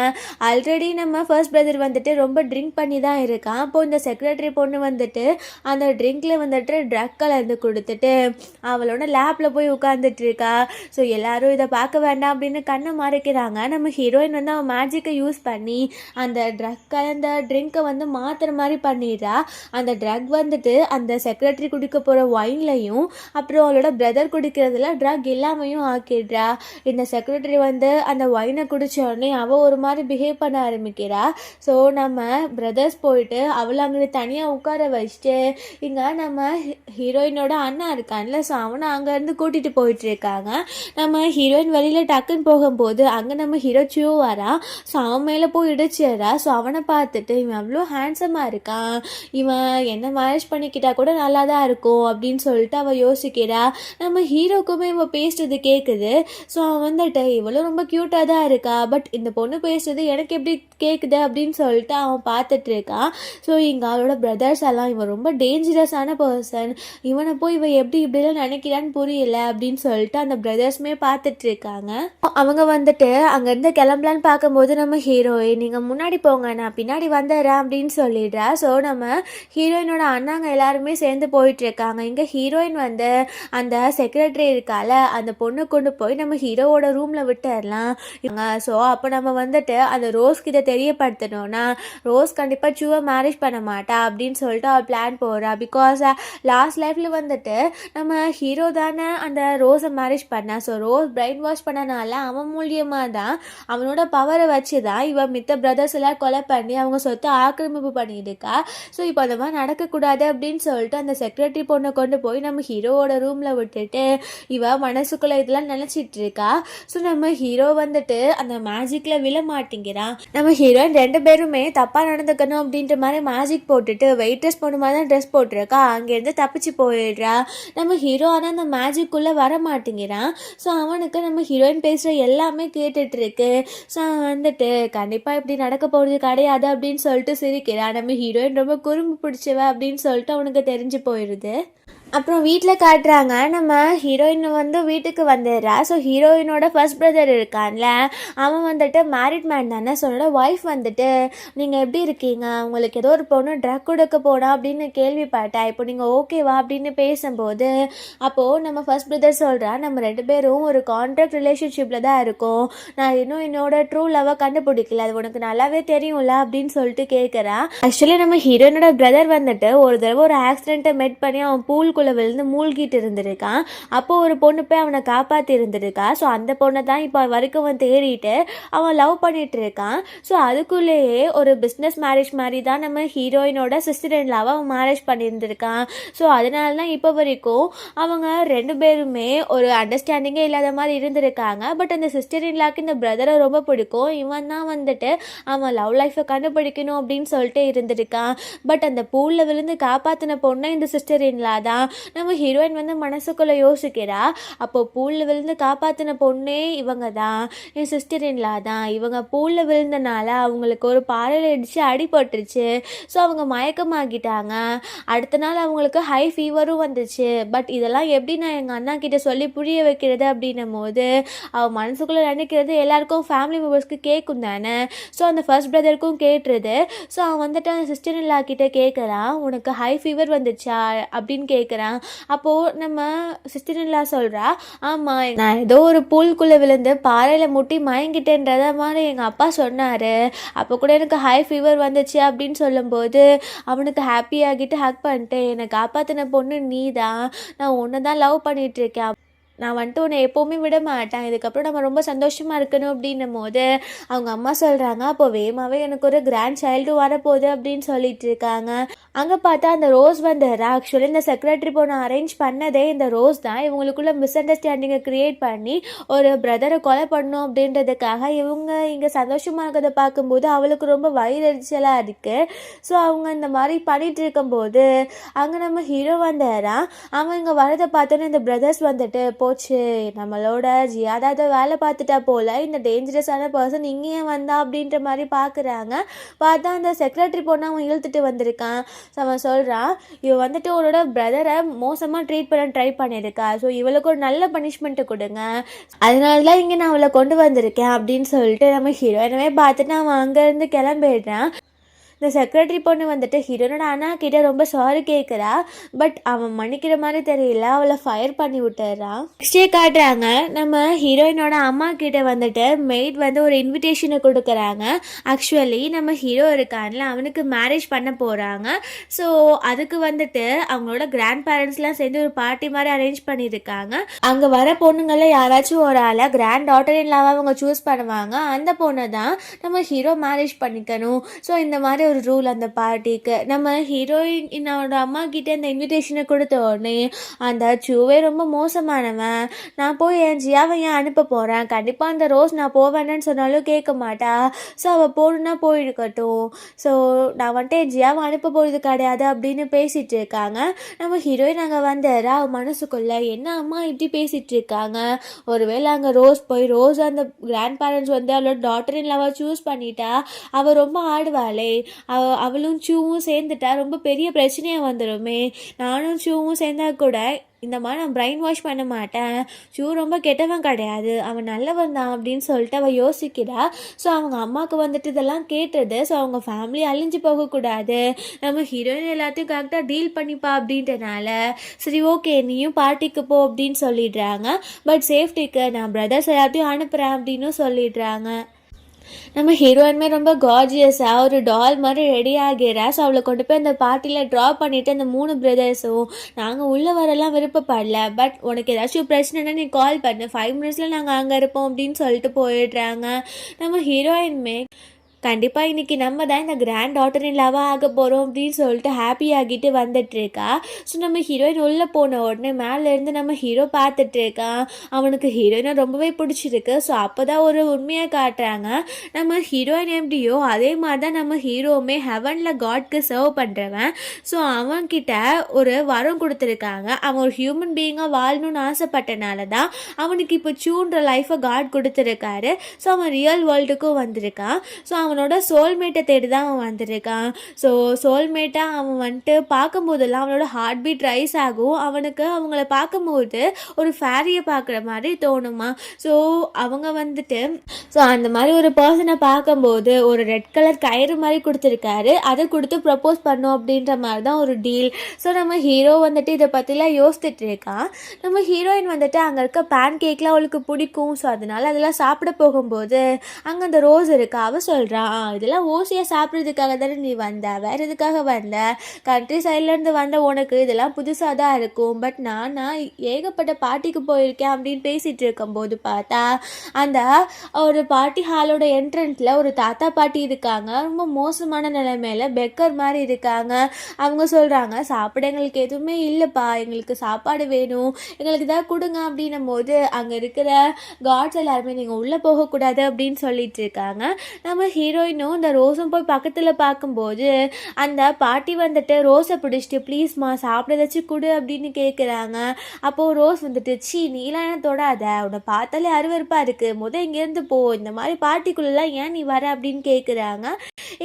ஆல்ரெடி நம்ம ஃபர்ஸ்ட் பிரதர் வந்துட்டு ரொம்ப ட்ரிங்க் பண்ணி தான் இருக்கான். அப்போது இந்த செக்ரட்டரி பொண்ணு வந்துட்டு அந்த ட்ரிங்க்கில் வந்துட்டு ட்ரக் கலந்து கொடுத்துட்டு அவளோட லேப்பில் போய் உட்காந்துட்டு இருக்கா. ஸோ எல்லாரும் இதை பார்க்க வேண்டாம் அப்படின்னு கண்ணை மறைக்கிறாங்க. நம்ம ஹீரோயின் வந்து அவன் மேஜிக்கை யூஸ் பண்ணி அந்த ட்ரக் கலந்த ட்ரிங்க்கை வந்து மாற்றுற மாதிரி பண்ணிடுறா. அந்த ட்ரக் வந்துட்டு அந்த செக்ரட்டரி குடிக்க போகிற ஒயின்லையும் அப்புறம் அவளோட பிரதர் குடிக்கிறதுல ட்ரக் இல்லாமையும் ஆக்கிடுறா. இந்த செக்ரட்டரி வந்து அந்த ஒயினை குடித்த உடனே அவள் ஒரு மாதிரி பிஹேவ் பண்ண ஆரம்பிக்கிறா. ஸோ நம்ம பிரதர்ஸ் போயிட்டு அவளை அங்கே தனியாக உட்கார வச்சுட்டு இங்கே நம்ம ஹீரோயினோட அண்ணா இருக்கான்ல, ஸோ அவனை அங்கேருந்து கூட்டிகிட்டு போயிட்டுருக்காங்க. நம்ம ஹீரோயின் வெளியில் டக்குன்னு போகும்போது அங்கே நம்ம ஹீரோ சியூ வரான். ஸோ அவன் மேலே போய் இடிச்சிடறா. ஸோ அவனை பார்த்துட்டு இவன் அவ்வளோ ஹேண்ட்ஸமாக இருக்கான், இவன் என்ன மேரேஜ் பண்ணிக்கிட்டா கூட நல்லா தான் இருக்கும் அப்படின்னு சொல்லிட்டு அவள் யோசிக்கிறா. நம்ம ஹீரோக்குமே இவன் பேசுறது கேட்குது. ஸோ அவன் வந்துட்டு இவ்வளோ ரொம்ப க்யூட்டாக தான் இருக்கா, பட் இந்த பொண்ணு பேசுறது எனக்கு எப்படி கேட்குது அப்படின்னு சொல்லிட்டு அவன் பார்த்துட்டு இருக்கான். ஸோ இங்கே அவளோட பிரதர்ஸ் எல்லாம் இவன் ரொம்ப டேஞ்சரஸான பர்சன், இவனை போய் இவன் எப்படி இப்படிலாம் நினைக்கிறான்னு புரியல அப்படின்னு சொல்லிட்டு அந்த பிரதர்ஸுமே பார்த்துட்டு இருக்காங்க. அவங்க வந்துட்டு அங்கேருந்து கிளம்பலான்னு பார்க்கும்போது நம்ம ஹீரோயின் நீங்கள் முன்னாடி போங்க, நான் பின்னாடி வந்துடுறேன் அப்படின்னு சொல்லிடுறா. ஸோ நம்ம ஹீரோயினோட அண்ணாங்க எல்லாருமே சேர்ந்து போயிட்டுருக்காங்க. இங்கே ஹீரோயின் வந்து அந்த செக்ரட்டரி இருக்கால அந்த பொண்ணு கொண்டு போய் நம்ம ஹீரோவோட ரூமில் விட்டுடலாம். ஸோ அப்போ நம்ம வந்துட்டு அந்த ரோஸ்க்கு இதை தெரியப்படுத்தணும்னா ரோஸ் கண்டிப்பாக சுவை மேரேஜ் பண்ண மாட்டா அப்படின்னு சொல்லிட்டு அவள் பிளான் போடுறா. பிகாஸ் லாஸ்ட் லைஃப்பில் வந்துட்டு நம்ம ஹீரோ தானே அந்த ரோஸை மேரேஜ் பண்ணா. ஸோ ரோஸ் பிரைன் வாஷ் பண்ணனால அவன் மூலியமாக தான் அவனோட பவரை வச்சு தான் இவன் மித்த பிரதர்ஸ் எல்லாம் கொலை பண்ணி அவங்க சொத்தை ஆக்கிரமிப்பு பண்ணியிருக்கா. ஸோ இப்போ அந்த மாதிரி நடக்கக்கூடாது அப்படின்னு சொல்லிட்டு அந்த செக்ரட்டரி பொண்ணை கொண்டு போய் நம்ம ஹீரோவோட ரூமில் விட்டுட்டு இவன் மனசுக்குள்ளே இதெல்லாம் நினச்சிட்டு இருக்கா. ஸோ நம்ம ஹீரோ வந்துட்டு அந்த மேஜிக்கில் விழ மாட்டேங்கிறான். நம்ம ஹீரோயின் 2 பேருமே தப்பாக நடந்துக்கணும் அப்படின்ற மாதிரி மேஜிக் போட்டுட்டு வெயிட்ரஸ் பொண்ணு மாதிரி தான் ட்ரெஸ் போட்டிருக்கா. அங்கேருந்து தப்பிச்சு போயிடுறா. நம்ம ஹீரோ ஆனால் அந்த மேஜிக்குள்ளே வர மாட்டேங்கிறான். ஸோ அவனுக்கு நம்ம ஹீரோயின் பேசுகிற எல்லாமே கேட்டுட்ருக்கு. ஸோ அவன் வந்துட்டு கண்டிப்பாக இப்படி நடக்க போகிறது கிடையாது அப்படின்னு சொல்லிட்டு சிரிக்கிறான். நம்ம ஹீரோயின் ரொம்ப குறும்பு பிடிச்சவ அப்படின்னு சொல்லிட்டு அவனுக்கு தெரிஞ்சு போயிடுது. அப்புறம் வீட்டில் காட்டுறாங்க, நம்ம ஹீரோயின் வந்து வீட்டுக்கு வந்துடுறா. ஸோ ஹீரோயினோட ஃபர்ஸ்ட் பிரதர் இருக்கான்ல அவன் வந்துட்டு மேரிட் மேன் தானே. ஸோ என்னோட ஒய்ஃப் வந்துட்டு நீங்கள் எப்படி இருக்கீங்க, உங்களுக்கு ஏதோ ஒரு பொண்ணு ட்ரக் கொடுக்க போனா அப்படின்னு கேள்விப்பட்டேன், இப்போ நீங்கள் ஓகேவா அப்படின்னு பேசும்போது அப்போது நம்ம ஃபர்ஸ்ட் பிரதர் சொல்கிறா, நம்ம 2 பேரும் ஒரு கான்ட்ராக்ட் ரிலேஷன்ஷிப்பில் தான் இருக்கோம், நான் இன்னும் என்னோட ட்ரூ லவ்வை கண்டுபிடிக்கல, அது உனக்கு நல்லாவே தெரியும்ல அப்படின்னு சொல்லிட்டு கேட்குறான். ஆக்சுவலி நம்ம ஹீரோயினோட பிரதர் வந்துட்டு ஒரு தடவை ஒரு ஆக்சிடென்ட்டை மெட் பண்ணி அவன் பூல் பூல்குள்ளே விழுந்து மூழ்கிட்டு இருந்திருக்கான். அப்போது ஒரு பொண்ணு போய் அவனை காப்பாற்றி இருந்திருக்கா. ஸோ அந்த பொண்ணை தான் இப்போ வரைக்கும் அவன் தேடிட்டு அவன் லவ் பண்ணிட்டு இருக்கான். ஸோ அதுக்குள்ளேயே ஒரு பிஸ்னஸ் மேரேஜ் மாதிரி தான் நம்ம ஹீரோயினோட சிஸ்டர் இன்லாவை அவன் மேரேஜ் பண்ணியிருந்திருக்கான். ஸோ அதனால தான் இப்போ வரைக்கும் அவங்க 2 பேருமே ஒரு அண்டர்ஸ்டாண்டிங்கே இல்லாத மாதிரி இருந்திருக்காங்க. பட் அந்த சிஸ்டர் இன்லாக்கு இந்த பிரதரை ரொம்ப பிடிக்கும். இவன் தான் வந்துட்டு அவன் லவ் லைஃப்பை கண்டுபிடிக்கணும் அப்படின்னு சொல்லிட்டு இருந்திருக்கான். பட் அந்த பூலில் விழுந்து காப்பாற்றின பொண்ணு இந்த சிஸ்டர் இன்லா தான். நம்ம ஹீரோயின் வந்து மனசுக்குள்ளே யோசிக்கிறா, அப்போ பூலில் விழுந்து காப்பாற்றின பொண்ணே இவங்க தான், என் சிஸ்டர் இன்லா தான். இவங்க பூலில் விழுந்தனால அவங்களுக்கு ஒரு பாறையில் இடித்து அடிபட்டுருச்சு. ஸோ அவங்க மயக்கமாகிட்டாங்க. அடுத்த நாள் அவங்களுக்கு ஹை ஃபீவரும் வந்துச்சு. பட் இதெல்லாம் எப்படி நான் எங்கள் அண்ணா கிட்ட சொல்லி புரிய வைக்கிறது அப்படின்னும் போது அவள் மனசுக்குள்ளே நினைக்கிறது எல்லாருக்கும் ஃபேமிலி மெம்பர்ஸ்க்கு கேட்கும் தானே. ஸோ அந்த ஃபர்ஸ்ட் பிரதருக்கும் கேட்டுருது. ஸோ அவன் வந்துட்டு அந்த சிஸ்டர் இன்லா கிட்ட கேட்குறான், உனக்கு ஹை ஃபீவர் வந்துச்சா அப்படின்னு கேட்குறான். அப்போது நம்ம சிஸ்டர் இன்லா சொல்கிறா, ஆமாம் நான் ஏதோ ஒரு பூல்குள்ளே விழுந்து பாறையில் முட்டி மயங்கிட்டேன்றத மாதிரி எங்கள் அப்பா சொன்னார். அப்போ கூட எனக்கு ஹை ஃபீவர் வந்துச்சு அப்படின்னு சொல்லும்போது அவனுக்கு ஹாப்பி ஆகிட்டு ஹக் பண்ணிட்டு, என்னை காப்பாற்றின பொண்ணு நீ தான், நான் ஒன்று தான் லவ் பண்ணிகிட்ருக்கேன், நான் வந்துட்டு உன்னை எப்போவுமே விட மாட்டேன், இதுக்கப்புறம் நம்ம ரொம்ப சந்தோஷமாக இருக்கணும் அப்படின்னும் போது அவங்க அம்மா சொல்கிறாங்க, அப்போ வேகமாகவே எனக்கு ஒரு கிராண்ட் சைல்டு வரப்போகுது அப்படின்னு சொல்லிட்டு இருக்காங்க. அங்கே பார்த்தா அந்த ரோஸ் வந்துடுறா. ஆக்சுவலி இந்த செக்ரட்டரி பொண்ணை அரேஞ்ச் பண்ணதே இந்த ரோஸ் தான். இவங்களுக்குள்ள மிஸ் அண்டர்ஸ்டாண்டிங்கை க்ரியேட் பண்ணி ஒரு பிரதரை கொலை பண்ணணும் அப்படின்றதுக்காக இவங்க இங்கே சந்தோஷமாக இருக்கிறத பார்க்கும்போது அவளுக்கு ரொம்ப வயிறெரிச்சலாக இருக்குது. ஸோ அவங்க இந்த மாதிரி பண்ணிகிட்டு இருக்கும்போது அங்கே நம்ம ஹீரோ வந்துடுறான். அவன் இங்கே வரதை பார்த்தோன்னே இந்த பிரதர்ஸ் வந்துட்டு, போச்சு நம்மளோட ஜியாதா வேலை பார்த்துட்டா போல், இந்த டேஞ்சரஸான பர்சன் இங்கேயே வந்தா அப்படின்ற மாதிரி பார்க்குறாங்க. பார்த்தா அந்த செக்ரட்டரி பொண்ணை அவன் இழுத்துட்டு வந்திருக்கான். ஸோ அவன் சொல்கிறான், இவன் வந்துட்டு உன்னோட பிரதரை மோசமாக ட்ரீட் பண்ண ட்ரை பண்ணியிருக்கா, ஸோ இவளுக்கு ஒரு நல்ல பனிஷ்மெண்ட்டு கொடுங்க, அதனால தான் இங்கே நான் அவளை கொண்டு வந்திருக்கேன் அப்படின்னு சொல்லிட்டு நம்ம ஹீரோயினவே பார்த்துட்டு அவன் அங்கேருந்து கிளம்பிடுறான். இந்த செக்ரட்டரி பொண்ணு வந்துட்டு ஹீரோனோட அண்ணா கிட்ட ரொம்ப சாரி கேட்குறா. பட் அவன் மன்னிக்கிற மாதிரி தெரியல, அவளை ஃபயர் பண்ணி விட்டுறான். நெக்ஸ்டே காட்டுறாங்க, நம்ம ஹீரோயினோட அம்மா கிட்ட வந்துட்டு மெய்ட் வந்து ஒரு இன்விடேஷனை கொடுக்குறாங்க. ஆக்சுவலி நம்ம ஹீரோ இருக்கான்ல, அவனுக்கு மேரேஜ் பண்ண போகிறாங்க. ஸோ அதுக்கு வந்துட்டு அவங்களோட கிராண்ட் பேரண்ட்ஸ்லாம் சேர்ந்து ஒரு பார்ட்டி மாதிரி அரேஞ்ச் பண்ணியிருக்காங்க. அங்கே வர பொண்ணுங்களில் யாராச்சும் ஒரு ஆளை கிராண்ட் டாட்டர் இல்லாமல் அவங்க சூஸ் பண்ணுவாங்க. அந்த பொண்ணை தான் நம்ம ஹீரோ மேரேஜ் பண்ணிக்கணும். ஸோ இந்த மாதிரி ஒரு ரூல் அந்த பார்ட்டிக்கு. நம்ம ஹீரோயினோட அம்மா கிட்ட இந்த இன்விடேஷனை கொடுத்த உடனே அந்த சூவே ரொம்ப மோசமானவன், நான் போய் என் ஜியாவை ஏன் அனுப்ப போகிறேன், கண்டிப்பாக அந்த ரோஸ் நான் போவேன்னு சொன்னாலும் கேட்க மாட்டா, ஸோ அவள் போகணுன்னா போயிருக்கட்டும், ஸோ நான் வந்துட்டு என் ஜியாவை அனுப்ப போகிறது கிடையாது அப்படின்னு பேசிகிட்டு இருக்காங்க. நம்ம ஹீரோயின் அங்கே வந்துடுறா. அவள் மனசுக்குள்ளே, என்ன அம்மா இப்படி பேசிகிட்டு இருக்காங்க, ஒருவேளை அங்கே ரோஸ் அந்த கிராண்ட் பேரண்ட்ஸ் வந்து அவளோட டாட்டர் இன் லவ் சூஸ் பண்ணிட்டா அவள் ரொம்ப ஆடுவாளே, அவளும் சூவும் சேர்ந்துட்டா ரொம்ப பெரிய பிரச்சனையாக வந்துடுமே, நானும் சூவும் சேர்ந்தா கூட இந்த மாதிரி நான் பிரைன் வாஷ் பண்ண மாட்டேன், ஷூ ரொம்ப கெட்டவன் கிடையாது, அவன் நல்லவன் தான் அப்படின்னு சொல்லிட்டு அவள் யோசிக்கிறா. ஸோ அவங்க அம்மாவுக்கு வந்துட்டு இதெல்லாம் கேட்டது. ஸோ அவங்க ஃபேமிலி அழிஞ்சு போகக்கூடாது, நம்ம ஹீரோயின் எல்லாத்தையும் கரெக்டாக டீல் பண்ணிப்பா அப்படின்றனால சரி ஓகே நீயும் பார்ட்டிக்கு போ அப்படின்னு சொல்லிடுறாங்க. பட் சேஃப்டிக்கு நான் பிரதர்ஸ் எல்லாத்தையும் அனுப்புகிறேன் அப்படின்னு சொல்லிடுறாங்க. நம்ம ஹீரோயின்மே ரொம்ப கார்ஜியஸாக ஒரு டால் மாதிரி ரெடி ஆகிறா. ஸோ அவளை கொண்டு போய் அந்த பார்ட்டியில் ட்ராப் பண்ணிவிட்டு அந்த 3 பிரதர்ஸும், நாங்கள் உள்ளே வரலாம் விருப்பப்படல, பட் உனக்கு ஏதாச்சும் பிரச்சனைனா நீ கால் பண்ணு, 5 மினிட்ஸில் நாங்கள் அங்கே இருப்போம் அப்படின்னு சொல்லிட்டு போயிடுறாங்க. நம்ம ஹீரோயின்மே கண்டிப்பாக இன்றைக்கி நம்ம தான் இந்த கிராண்ட் டாட்டர் இன் லவ் ஆக போகிறோம் அப்படின்னு சொல்லிட்டு ஹாப்பி ஆகிட்டு வந்துட்டுருக்கா. ஸோ நம்ம ஹீரோயின் உள்ளே போன உடனே மேலேருந்து நம்ம ஹீரோ பார்த்துட்ருக்கான். அவனுக்கு ஹீரோயினை ரொம்பவே பிடிச்சிருக்கு. ஸோ அப்போ தான் ஒரு உண்மையை காட்டுறாங்க, நம்ம ஹீரோயின் எப்படியோ அதே மாதிரி தான் நம்ம ஹீரோவுமே ஹெவனில் காட்க்கு சர்வ் பண்ணுறவன். ஸோ அவன்கிட்ட ஒரு வரம் கொடுத்துருக்காங்க, அவன் ஒரு ஹியூமன் பீயிங்காக வாழணும்னு ஆசைப்பட்டனால தான் அவனுக்கு இப்போ சூன்ற லைஃப்பை காட் கொடுத்துருக்காரு. ஸோ அவன் ரியல் வேர்ல்டுக்கும் வந்திருக்கான். ஸோ அவனோட சோல்மேட்டை தேடி தான் அவன் வந்திருக்கான். ஸோ சோல்மேட்டாக அவன் வந்துட்டு பார்க்கும்போதெல்லாம் அவனோட ஹார்ட் பீட் ரைஸ் ஆகும். அவனுக்கு அவங்கள பார்க்கும்போது ஒரு ஃபேரியை பார்க்குற மாதிரி தோணுமா. ஸோ அவங்க வந்துட்டு அந்த மாதிரி ஒரு பர்சனை பார்க்கும்போது ஒரு ரெட் கலர் கயிறு மாதிரி கொடுத்துருக்காரு, அதை கொடுத்து ப்ரப்போஸ் பண்ணோம் அப்படின்ற மாதிரி தான் ஒரு டீல். ஸோ நம்ம ஹீரோ வந்துட்டு இதை பற்றிலாம் யோசிச்சுட்டு இருக்கான். நம்ம ஹீரோயின் வந்துட்டு அங்கே இருக்க பேன் கேக்லாம் அவளுக்கு பிடிக்கும். ஸோ அதனால அதெல்லாம் சாப்பிட போகும்போது அங்கே அந்த ரோஸ் இருக்கா, அவள் சொல்கிறா, சொல்கிறான், இதெல்லாம் ஓசியாக சாப்பிட்றதுக்காக தானே நீ வந்த, வேறு எதுக்காக வந்த, கண்ட்ரி சைட்லேருந்து வந்த உனக்கு இதெல்லாம் புதுசாக தான் இருக்கும், பட் நானா ஏகப்பட்ட பார்ட்டிக்கு போயிருக்கேன் அப்படின்னு பேசிகிட்டு இருக்கும்போது பார்த்தா அந்த ஒரு பார்ட்டி ஹாலோட என்ட்ரன்ஸில் ஒரு தாத்தா பாட்டி இருக்காங்க. ரொம்ப மோசமான நிலைமையில பெக்கர் மாதிரி இருக்காங்க. அவங்க சொல்கிறாங்க, சாப்பிட எங்களுக்கு எதுவுமே இல்லைப்பா, எங்களுக்கு சாப்பாடு வேணும், எங்களுக்கு இதாக கொடுங்க அப்படின்னும் போது அங்கே இருக்கிற காட்ஸ் எல்லாருமே நீங்கள் உள்ளே போகக்கூடாது அப்படின்னு சொல்லிட்டு இருக்காங்க. நம்ம ஹீரோயினும் இந்த ரோஸும் போய் பக்கத்தில் பார்க்கும்போது அந்த பாட்டி வந்துட்டு ரோஸை பிடிச்சிட்டு ப்ளீஸ்மா சாப்பிடதாச்சும் கொடு அப்படின்னு கேட்குறாங்க. அப்போது ரோஸ் வந்துட்டு சீ நீலாம் என்ன தொடாத, உன்னை பார்த்தாலே அருவருப்பாக இருக்குது, இங்கேருந்து போ, இந்த மாதிரி பார்ட்டிக்குள்ளெல்லாம் ஏன் நீ வர அப்படின்னு கேட்குறாங்க.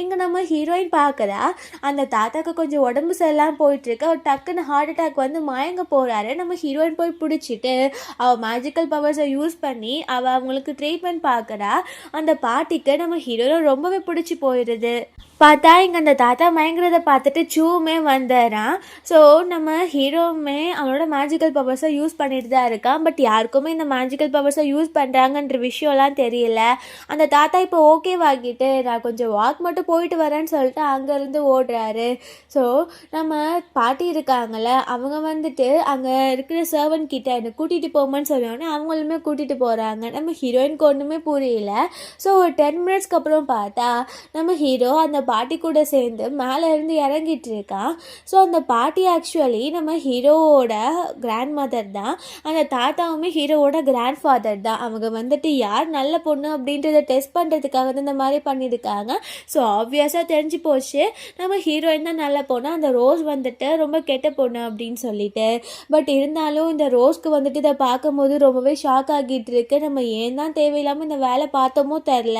இங்கே நம்ம ஹீரோயின் பார்க்குறா அந்த தாத்தாக்கு கொஞ்சம் உடம்பு சரியில்லாமல் போயிட்டுருக்கு. அவர் டக்குன்னு ஹார்ட் அட்டாக் வந்து மயங்க போகிறாரு. நம்ம ஹீரோயின் போய் பிடிச்சிட்டு அவள் மேஜிக்கல் பவர்ஸை யூஸ் பண்ணி அவங்களுக்கு ட்ரீட்மெண்ட் பார்க்குறா. அந்த பாட்டிக்கு நம்ம ஹீரோயின் ரொம்பவே பிடிச்சி போயிடுது. பார்த்தா இங்கே அந்த தாத்தா மயங்கிறத பார்த்துட்டு சூவுமே வந்துடுறான். ஸோ நம்ம ஹீரோவுமே அவனோட மேஜிக்கல் பவர்ஸை யூஸ் பண்ணிட்டு தான் இருக்கான். பட் யாருக்குமே இந்த மேஜிக்கல் பவர்ஸை யூஸ் பண்ணுறாங்கன்ற விஷயம்லாம் தெரியல. அந்த தாத்தா இப்போ ஓகே வாங்கிட்டு நான் கொஞ்சம் வாக் மட்டும் போயிட்டு வரேன்னு சொல்லிட்டு அங்கேருந்து ஓடுறாரு. ஸோ நம்ம பாட்டி இருக்காங்கள்ல, அவங்க வந்துட்டு அங்கே இருக்கிற சர்வன்ட் கிட்ட என்னை கூட்டிகிட்டு போங்கன்னு சொல்லுவாங்கன்னா அவங்களுமே கூட்டிகிட்டு போகிறாங்க. நம்ம ஹீரோயினுக்கு ஒன்றுமே புரியல. ஸோ ஒரு 10 மினிட்ஸ்க்கு அப்புறம் பார்த்தா நம்ம ஹீரோ அந்த பாட்டி கூட சேர்ந்து மேலே இருந்து இறங்கிட்டு இருக்கான். ஸோ அந்த பாட்டி ஆக்சுவலி நம்ம ஹீரோவோட கிராண்ட் மதர் தான். அந்த தாத்தாவுமே ஹீரோவோட கிராண்ட் ஃபாதர் தான். அவங்க வந்துட்டு யார் நல்ல பொண்ணு அப்படின்றத டெஸ்ட் பண்ணுறதுக்காக தான் இந்த மாதிரி பண்ணியிருக்காங்க. ஸோ ஆப்வியஸாக தெரிஞ்சு போச்சு நம்ம ஹீரோயின் தான் நல்ல பொண்ணு, அந்த ரோஸ் வந்துட்டு ரொம்ப கெட்ட பொண்ணு அப்படின்னு சொல்லிட்டு. பட் இருந்தாலும் இந்த ரோஸ்க்கு வந்துட்டு இதை பார்க்கும்போது ரொம்பவே ஷாக் ஆகிட்டு இருக்கு. நம்ம ஏன் தான் தேவையில்லாமல் இந்த வேலை பார்த்தோமோ தெரில,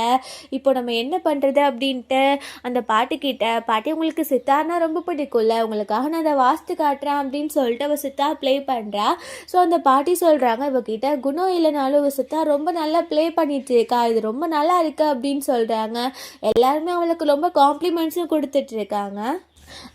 இப்போ நம்ம என்ன பண்ணுறது அப்படின்ட்டு அந்த பாட்டிக்கிட்ட, பாட்டி உங்களுக்கு சித்தார்னா ரொம்ப பிடிக்கும்ல, உங்களுக்காக நான் அதை வாசித்து காட்டுறேன் அப்படின்னு சொல்லிட்டு அவள் சித்தார் ப்ளே பண்ணுறா. ஸோ அந்த பாட்டி சொல்கிறாங்க, இவகிட்ட குணம் இல்லைனாலும் இவள் சித்தார் ரொம்ப நல்லா ப்ளே பண்ணிட்டு இருக்கா, இது ரொம்ப நல்லா இருக்கு அப்படின்னு சொல்கிறாங்க. எல்லாருமே அவளுக்கு ரொம்ப காம்ப்ளிமெண்ட்ஸும் கொடுத்துட்ருக்காங்க.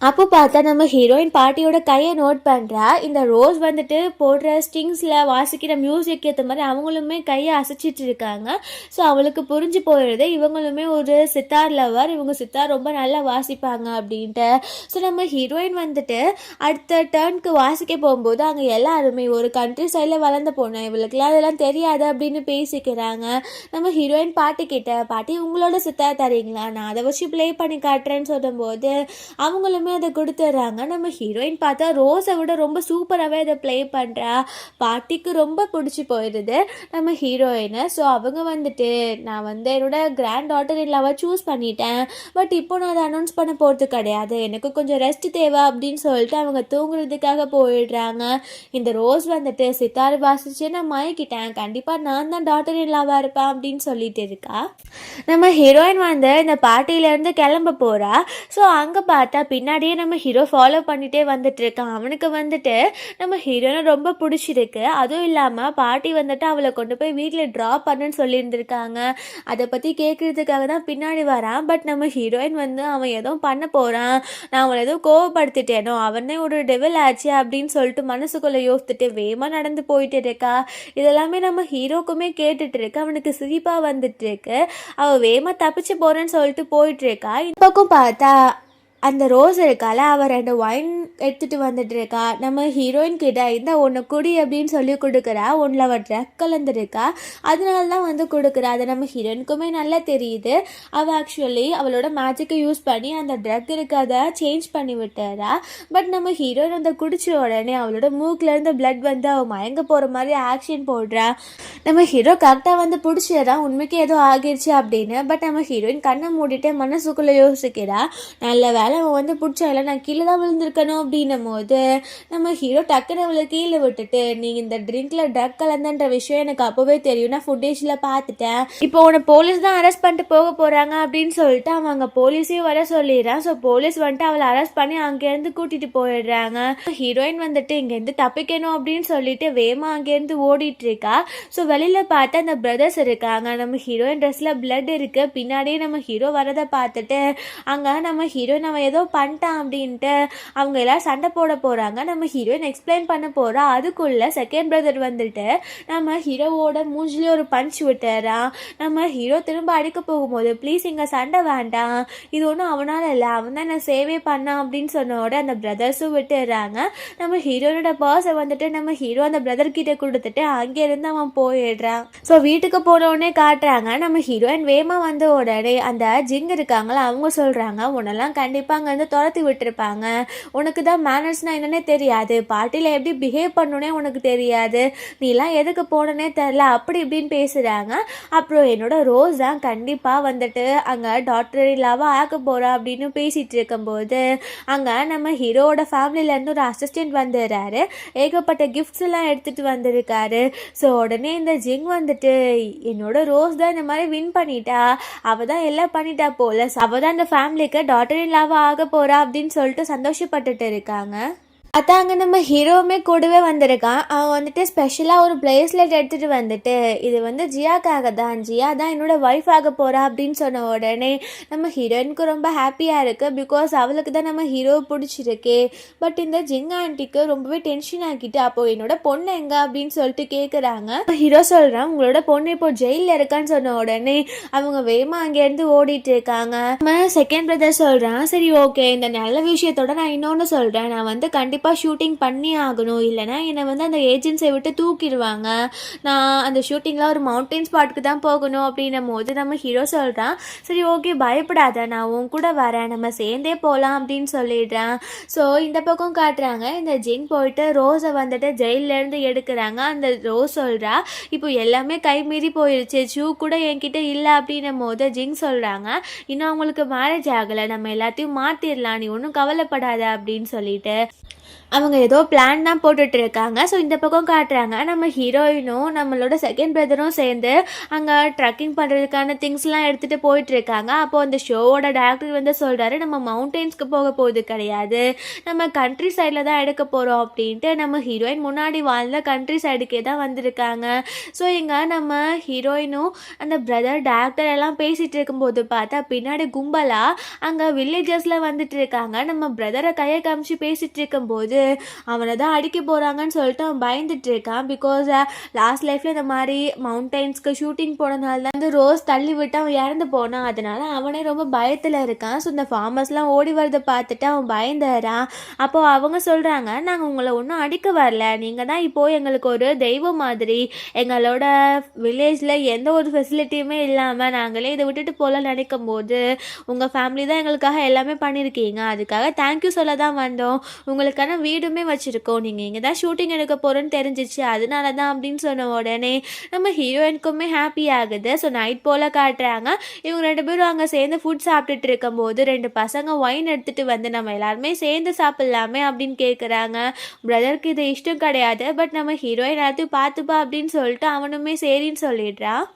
அப்போ பார்த்தா நம்ம ஹீரோயின் பாட்டியோட கையை நோட் பண்ணுறா. இந்த ரோஸ் வந்துட்டு போடுற ஸ்ட்ரிங்ஸில் வாசிக்கிற மியூசிக் ஏற்ற மாதிரி அவங்களுமே கையை அசைச்சிட்டு இருக்காங்க. ஸோ அவளுக்கு புரிஞ்சு போயிடுது இவங்களுமே ஒரு சித்தார் லவர், இவங்க சித்தார் ரொம்ப நல்லா வாசிப்பாங்க அப்படின்ட்டு. ஸோ நம்ம ஹீரோயின் வந்துட்டு அடுத்த டர்னுக்கு வாசிக்க போகும்போது அங்கே எல்லாருமே ஒரு கண்ட்ரி சைடில் வளர்ந்த பொண்ணு, இவளுக்குலாம் அதெல்லாம் தெரியாது அப்படின்னு பேசிக்கிறாங்க. நம்ம ஹீரோயின் பாட்டிக்கிட்ட, பாட்டி உங்களோட சித்தார் தரீங்களா, நான் அதை வச்சு ப்ளே பண்ணி காட்டுறேன்னு சொல்லும்போது அவங்களுமே அதை கொடுத்துட்றாங்க. நம்ம ஹீரோயின் பார்த்தா ரோஸை விட ரொம்ப சூப்பராகவே அதை ப்ளே பண்ணுறா. பாட்டிக்கு ரொம்ப பிடிச்சி போயிடுது நம்ம ஹீரோயினை. ஸோ அவங்க வந்துட்டு நான் வந்து என்னோட கிராண்ட் டாட்டர் இல்லாவை சூஸ் பண்ணிட்டேன், பட் இப்போ நான் அதை அனௌன்ஸ் பண்ண போகிறது கிடையாது, எனக்கு கொஞ்சம் ரெஸ்ட் தேவை அப்படின்னு சொல்லிட்டு அவங்க தூங்குறதுக்காக போயிடுறாங்க. இந்த ரோஸ் வந்துட்டு சித்தார் வாசிச்சு நான் மயக்கிட்டேன், கண்டிப்பாக நான் தான் டாட்டர் இல்லாவாக இருப்பேன் அப்படின்னு சொல்லிட்டு இருக்கா. நம்ம ஹீரோயின் வந்து இந்த பார்ட்டியிலேருந்து கிளம்ப போகிறா. ஸோ அங்கே பார்த்தா பின்னாடியே நம்ம ஹீரோ ஃபாலோ பண்ணிகிட்டே வந்துட்டு இருக்கான். அவனுக்கு வந்துட்டு நம்ம ஹீரோனை ரொம்ப பிடிச்சிருக்கு. அதுவும் இல்லாமல் பாட்டி வந்துட்டு அவளை கொண்டு போய் வீட்டில் ட்ராப் பண்ணுன்னு சொல்லியிருந்திருக்காங்க. அதை பற்றி கேட்குறதுக்காக தான் பின்னாடி வரான். பட் நம்ம ஹீரோயின் வந்து அவன் எதுவும் பண்ண போகிறான், நான் அவனை எதுவும் கோவப்படுத்திட்டேனோ, அவனே ஒரு டெவில் ஆச்சு அப்படின்னு சொல்லிட்டு மனசுக்குள்ளே யோசித்துட்டு வேகமாக நடந்து போயிட்டு இருக்கா. இதெல்லாமே நம்ம ஹீரோக்குமே கேட்டுட்டு இருக்கு. அவனுக்கு சிரிப்பாக வந்துட்டு இருக்கு. அவள் வேகமாக தப்பிச்சு போகிறேன்னு சொல்லிட்டு போயிட்டு இருக்கா. இந்த பக்கம் பார்த்தா அந்த ரோஸ் இருக்கால, அவள் 2 ஒயின் எடுத்துகிட்டு வந்துட்டு இருக்கா. நம்ம ஹீரோயின் கிட்ட இந்த ஒன்று குடி அப்படின்னு சொல்லி கொடுக்குறா. ஒன்றில் அவள் ட்ரக் கலந்துருக்கா, அதனால தான் வந்து கொடுக்குறா. அதை நம்ம ஹீரோயினுக்குமே நல்லா தெரியுது. அவள் ஆக்சுவலி அவளோட மேஜிக்கை யூஸ் பண்ணி அந்த ட்ரக் இருக்கிறத சேஞ்ச் பண்ணி விட்டுறா. பட் நம்ம ஹீரோயின் அந்த குடிச்ச உடனே அவளோட மூக்கிலேருந்து பிளட் வந்து அவள் மயங்க போகிற மாதிரி ஆக்ஷன் போடுறா. நம்ம ஹீரோ கரெக்டாக வந்து பிடிச்சிடறான், உண்மைக்கு ஏதோ ஆகிடுச்சு அப்படின்னு. பட் நம்ம ஹீரோயின் கண்ணை மூடிட்டு மனசுக்குள்ளே யோசிக்கிறா, நல்ல அவன் வந்து பிடிச்சால நான் கீழே தான் விழுந்திருக்கணும் அப்படின்னும் போது நம்ம ஹீரோ டக்குன்னு அவளை கீழே விட்டுட்டு, நீங்கள் இந்த ட்ரிங்க்ல ட்ரக் கலந்தன்ற விஷயம் எனக்கு அப்போவே தெரியும், நான் ஃபுட்டேஜில் பார்த்துட்டேன், இப்போ உன்னை போலீஸ் தான் அரெஸ்ட் பண்ணிட்டு போக போகிறாங்க அப்படின்னு சொல்லிட்டு அவன் அங்கே போலீஸையும் வர சொல்லிடுறான். ஸோ போலீஸ் வந்துட்டு அவளை அரெஸ்ட் பண்ணி அங்கேருந்து கூட்டிகிட்டு போயிடுறாங்க. ஹீரோயின் வந்துட்டு இங்கேருந்து தப்பிக்கணும் அப்படின்னு சொல்லிட்டு வேகமாக அங்கேருந்து ஓடிட்டு இருக்கா. ஸோ வெளியில் பார்த்தா அந்த பிரதர்ஸ் இருக்காங்க. நம்ம ஹீரோயின் ட்ரெஸ்ஸில் பிளட் இருக்குது. பின்னாடியே நம்ம ஹீரோ வரதை பார்த்துட்டு அங்கே நம்ம ஹீரோயின் அவன் ஏதோ பண்ணிட்டான் அப்படின்ட்டு அவங்க எல்லாம் சண்டை போட போகிறாங்க. நம்ம ஹீரோயின் எக்ஸ்பிளைன் பண்ண போகிறா. அதுக்குள்ளே செகண்ட் பிரதர் வந்துட்டு நம்ம ஹீரோவோட மூஞ்சிலே ஒரு பஞ்ச் விட்டுறான். நம்ம ஹீரோ திரும்ப அடிக்க போகும்போது ப்ளீஸ் இங்கே சண்டை வேண்டாம், இது ஒன்றும் அவனால் இல்லை, அவன் தான் என்ன சேவே பண்ணான் அப்படின்னு சொன்னோட அந்த பிரதர்ஸும் விட்டுடுறாங்க. நம்ம ஹீரோனோட பர்ஸை வந்துட்டு நம்ம ஹீரோ அந்த பிரதர் கிட்ட கொடுத்துட்டு அங்கேருந்து அவன் போயிடுறான். ஸோ வீட்டுக்கு போனோடனே காட்டுறாங்க நம்ம ஹீரோயின் வேமா வந்த உடனே அந்த ஜிங் இருக்காங்களா அவங்க சொல்கிறாங்க உன்னெல்லாம் கண்டிப்பாக அங்கேருந்து துரத்தி விட்டுருப்பாங்க, உனக்கு தான் மேனர்ஸ்னால் என்னன்னே தெரியாது, பார்ட்டியில் எப்படி பிஹேவ் பண்ணணுன்னே உனக்கு தெரியாது, நீலாம் எதுக்கு போனனே தெரில அப்படி இப்படின்னு பேசுகிறாங்க. அப்புறம் என்னோட ரோஸ் தான் கண்டிப்பாக வந்துட்டு அங்கே டாக்டர் இல்லாமல் ஆக்க போகிறா அப்படின்னு பேசிகிட்டு இருக்கும்போது அங்கே நம்ம ஹீரோவோட ஃபேமிலியிலேருந்து ஒரு அசிஸ்டன்ட் வந்துடுறாரு. ஏகப்பட்ட கிஃப்ட்ஸ் எல்லாம் எடுத்துகிட்டு வந்திருக்காரு. ஸோ உடனே இந்த ஜிங் வந்துட்டு என்னோட ரோஸ் தான் இந்த மாதிரி வின் பண்ணிட்டா, அவள் தான் எல்லாம் பண்ணிட்டா போல, அவள் தான் அந்த ஃபேமிலிக்கு டாக்டர் இல்லாமல் ஆக போகிறா அப்படின்னு சொல்லிட்டு சந்தோஷப்பட்டுட்டு இருக்காங்க. அதாங்க நம்ம ஹீரோவுமே கூடவே வந்திருக்கான். அவன் வந்துட்டு ஸ்பெஷலாக ஒரு ப்ளேஸ்லெட் எடுத்துகிட்டு வந்துட்டு இது வந்து ஜியாக்காக தான், ஜியா தான் என்னோட ஒய்ஃப் ஆக போகிறா அப்படின்னு சொன்ன உடனே நம்ம ஹீரோயினுக்கு ரொம்ப ஹாப்பியாக இருக்குது. பிகாஸ் அவளுக்கு தான் நம்ம ஹீரோவை பிடிச்சிருக்கு. பட் இந்த ஜிங் ஆண்டிக்கு ரொம்பவே டென்ஷன் ஆக்கிட்டு அப்போது என்னோட பொண்ணு எங்க அப்படின்னு சொல்லிட்டு கேட்குறாங்க. ஹீரோ சொல்கிறான் உங்களோட பொண்ணு இப்போ ஜெயிலில் இருக்கான்னு சொன்ன உடனே அவங்க வேகமாக அங்கேருந்து ஓடிட்டு இருக்காங்க. நம்ம செகண்ட் பிரதர் சொல்கிறான் சரி ஓகே, இந்த நல்ல விஷயத்தோட நான் இன்னொன்று சொல்கிறேன், நான் வந்து கண்டிப்பாக ஷூட்டிங் பண்ணி ஆகணும், இல்லைனா என்னை வந்து அந்த ஏஜென்சியை விட்டு தூக்கிடுவாங்க, நான் அந்த ஷூட்டிங்கில் ஒரு மவுண்டைன் ஸ்பாட்டுக்கு தான் போகணும் அப்படின்னும் போது நம்ம ஹீரோ சொல்கிறான் சரி ஓகே பயப்படாத, நான் உன் கூட வரேன், நம்ம சேர்ந்தே போகலாம் அப்படின்னு சொல்லிடுறான். ஸோ இந்த பக்கம் காட்டுறாங்க இந்த ஜிங் போயிட்டு ரோஸை வந்துட்டு ஜெயிலேருந்து எடுக்கிறாங்க. அந்த ரோஸ் சொல்கிறா இப்போ எல்லாமே கைமீறி போயிடுச்சு, ஷூ கூட என்கிட்ட இல்லை அப்படின்னும் போது ஜிங் சொல்கிறாங்க இன்னும் அவங்களுக்கு மேரேஜ் ஆகலை, நம்ம எல்லாத்தையும் மாற்றிடலாம், நீ ஒன்றும் கவலைப்படாத அப்படின்னு சொல்லிட்டு அவங்க ஏதோ பிளான் தான் போட்டுட்டு இருக்காங்க. ஸோ இந்த பக்கம் காட்டுறாங்க நம்ம ஹீரோயினும் நம்மளோட செகண்ட் பிரதரும் சேர்ந்து அங்கே ட்ரக்கிங் பண்ணுறதுக்கான திங்ஸ்லாம் எடுத்துகிட்டு போயிட்டுருக்காங்க. அப்போது அந்த ஷோவோட டேரக்டர் வந்து சொல்கிறாரு நம்ம மவுண்டெயின்ஸ்க்கு போக போகுது கிடையாது, நம்ம கண்ட்ரி சைடில் தான் எடுக்க போகிறோம் அப்படின்ட்டு. நம்ம ஹீரோயின் முன்னாடி வாழ்ந்த கண்ட்ரி சைடுக்கே தான் வந்திருக்காங்க. ஸோ இங்கே நம்ம ஹீரோயினும் அந்த பிரதர் டேரக்டர் எல்லாம் பேசிகிட்டு இருக்கும்போது பார்த்தா பின்னாடி கும்பலாக அங்கே வில்லேஜஸில் வந்துட்டு இருக்காங்க. நம்ம பிரதரை கையை காமிச்சு பேசிகிட்டு இருக்கும்போது அவனை தான் அடிக்க போகிறாங்கன்னு சொல்லிட்டு அவன் பயந்துட்டு இருக்கான். பிகாஸ் லாஸ்ட் லைஃப்பில் இந்த மாதிரி மவுண்டைன்ஸ்க்கு ஷூட்டிங் போனதுனால தான் வந்து ரோஸ் தள்ளி விட்டு அவன் இறந்து போனான். அதனால அவனே ரொம்ப பயத்தில் இருக்கான். ஸோ இந்த ஃபார்மர்ஸ்லாம் ஓடி வரதை பார்த்துட்டு அவன் பயந்துறான். அப்போது அவங்க சொல்கிறாங்க நாங்கள் உங்களை ஒன்றும் அடிக்க வரல, நீங்கள் தான் இப்போது எங்களுக்கு ஒரு தெய்வம் மாதிரி, எங்களோட வில்லேஜில் எந்த ஒரு ஃபெசிலிட்டியுமே இல்லாமல் நாங்களே இதை விட்டுட்டு போல நினைக்கும் போது உங்கள் ஃபேமிலி தான் எங்களுக்காக எல்லாமே பண்ணியிருக்கீங்க, அதுக்காக தேங்க்யூ சொல்ல தான் வந்தோம், உங்களுக்கான வீடுமே வச்சுருக்கோம், நீங்கள் இங்கே தான் ஷூட்டிங் எடுக்க போகிறோன்னு தெரிஞ்சிச்சு அதனால தான் அப்படின்னு சொன்ன உடனே நம்ம ஹீரோயினுக்குமே ஹாப்பி ஆகுது. ஸோ நைட் போல் காட்டுறாங்க இவங்க ரெண்டு பேரும் அங்கே சேர்ந்து ஃபுட் சாப்பிட்டுட்டு இருக்கும்போது ரெண்டு பசங்க ஒயின் எடுத்துகிட்டு வந்து நம்ம எல்லாருமே சேர்ந்து சாப்பிட்லாமே அப்படின்னு கேட்குறாங்க. பிரதருக்கு இது இஷ்டம் கிடையாது. பட் நம்ம ஹீரோயின் எல்லாத்தையும் பார்த்துப்பா அப்படின்னு சொல்லிட்டு அவனுமே சரின்னு சொல்லிடுறான்.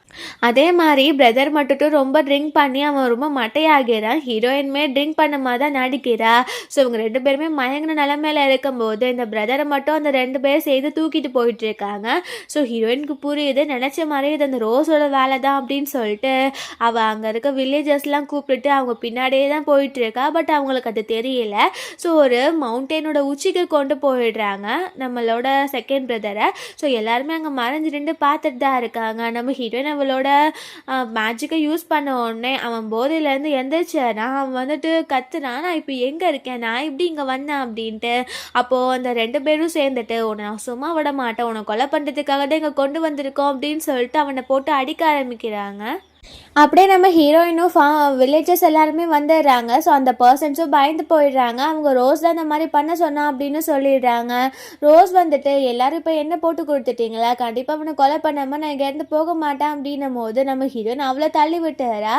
அதே மாதிரி பிரதர் மட்டும் ரொம்ப ட்ரிங்க் பண்ணி அவன் ரொம்ப மட்டையாகிறான். ஹீரோயின்மே ட்ரிங்க் பண்ண மாதிரி தான் நடிக்கிறா. ஸோ இவங்க ரெண்டு பேருமே மயங்கின நிலைமையில இருக்கும்போது இந்த பிரதரை மட்டும் அந்த ரெண்டு பேரும் சேர்த்து தூக்கிட்டு போயிட்டு இருக்காங்க. ஸோ ஹீரோயினுக்கு புரியுது நினச்ச மாதிரி இது அந்த ரோஸோட வேலை தான் அப்படின்னு சொல்லிட்டு அவள் அங்கே இருக்க வில்லேஜஸ்லாம் கூப்பிட்டுட்டு அவங்க பின்னாடியே தான் போயிட்டுருக்கா. பட் அவங்களுக்கு அது தெரியல. ஸோ ஒரு மவுண்டெயினோட உச்சிக்கு கொண்டு போயிடுறாங்க நம்மளோட செகண்ட் பிரதரை. ஸோ எல்லாருமே அங்கே மறைஞ்சு நின்று பார்த்துட்டு தான் இருக்காங்க. நம்ம ஹீரோயின் அவளோட மேஜிக்கை யூஸ் பண்ண உடனே அவன் போதையிலேருந்து எந்திரிச்சானா அவன் வந்துட்டு கத்துனான் நான் இப்போ எங்கே இருக்கேன், நான் இப்படி இங்கே வந்தேன் அப்படின்ட்டு. அப்போது அந்த ரெண்டு பேரும் சேர்ந்துட்டு உன்னை நான் சும்மா விட மாட்டேன், உன்னை கொலை பண்ணுறதுக்காக தான் இங்கே கொண்டு வந்திருக்கோம் அப்படின்னு சொல்லிட்டு அவனை போட்டு அடிக்க ஆரம்பிக்கிறாங்க. அப்படியே நம்ம ஹீரோயினும் வில்லேஜஸ் எல்லாருமே வந்துடுறாங்க. ஸோ அந்த பர்சன்ஸும் பயந்து போயிடுறாங்க. அவங்க ரோஸ் தான் இந்த மாதிரி பண்ண சொன்னா அப்படின்னு சொல்லிடுறாங்க. ரோஸ் வந்துட்டு எல்லாரும் இப்போ என்ன போட்டு கொடுத்துட்டீங்களா, கண்டிப்பாக அவனை கொலை பண்ணாமல் நான் இங்கேருந்து போக மாட்டேன் அப்படின்னும் போது நம்ம ஹீரோயின் அவளை தள்ளி விட்டுறா.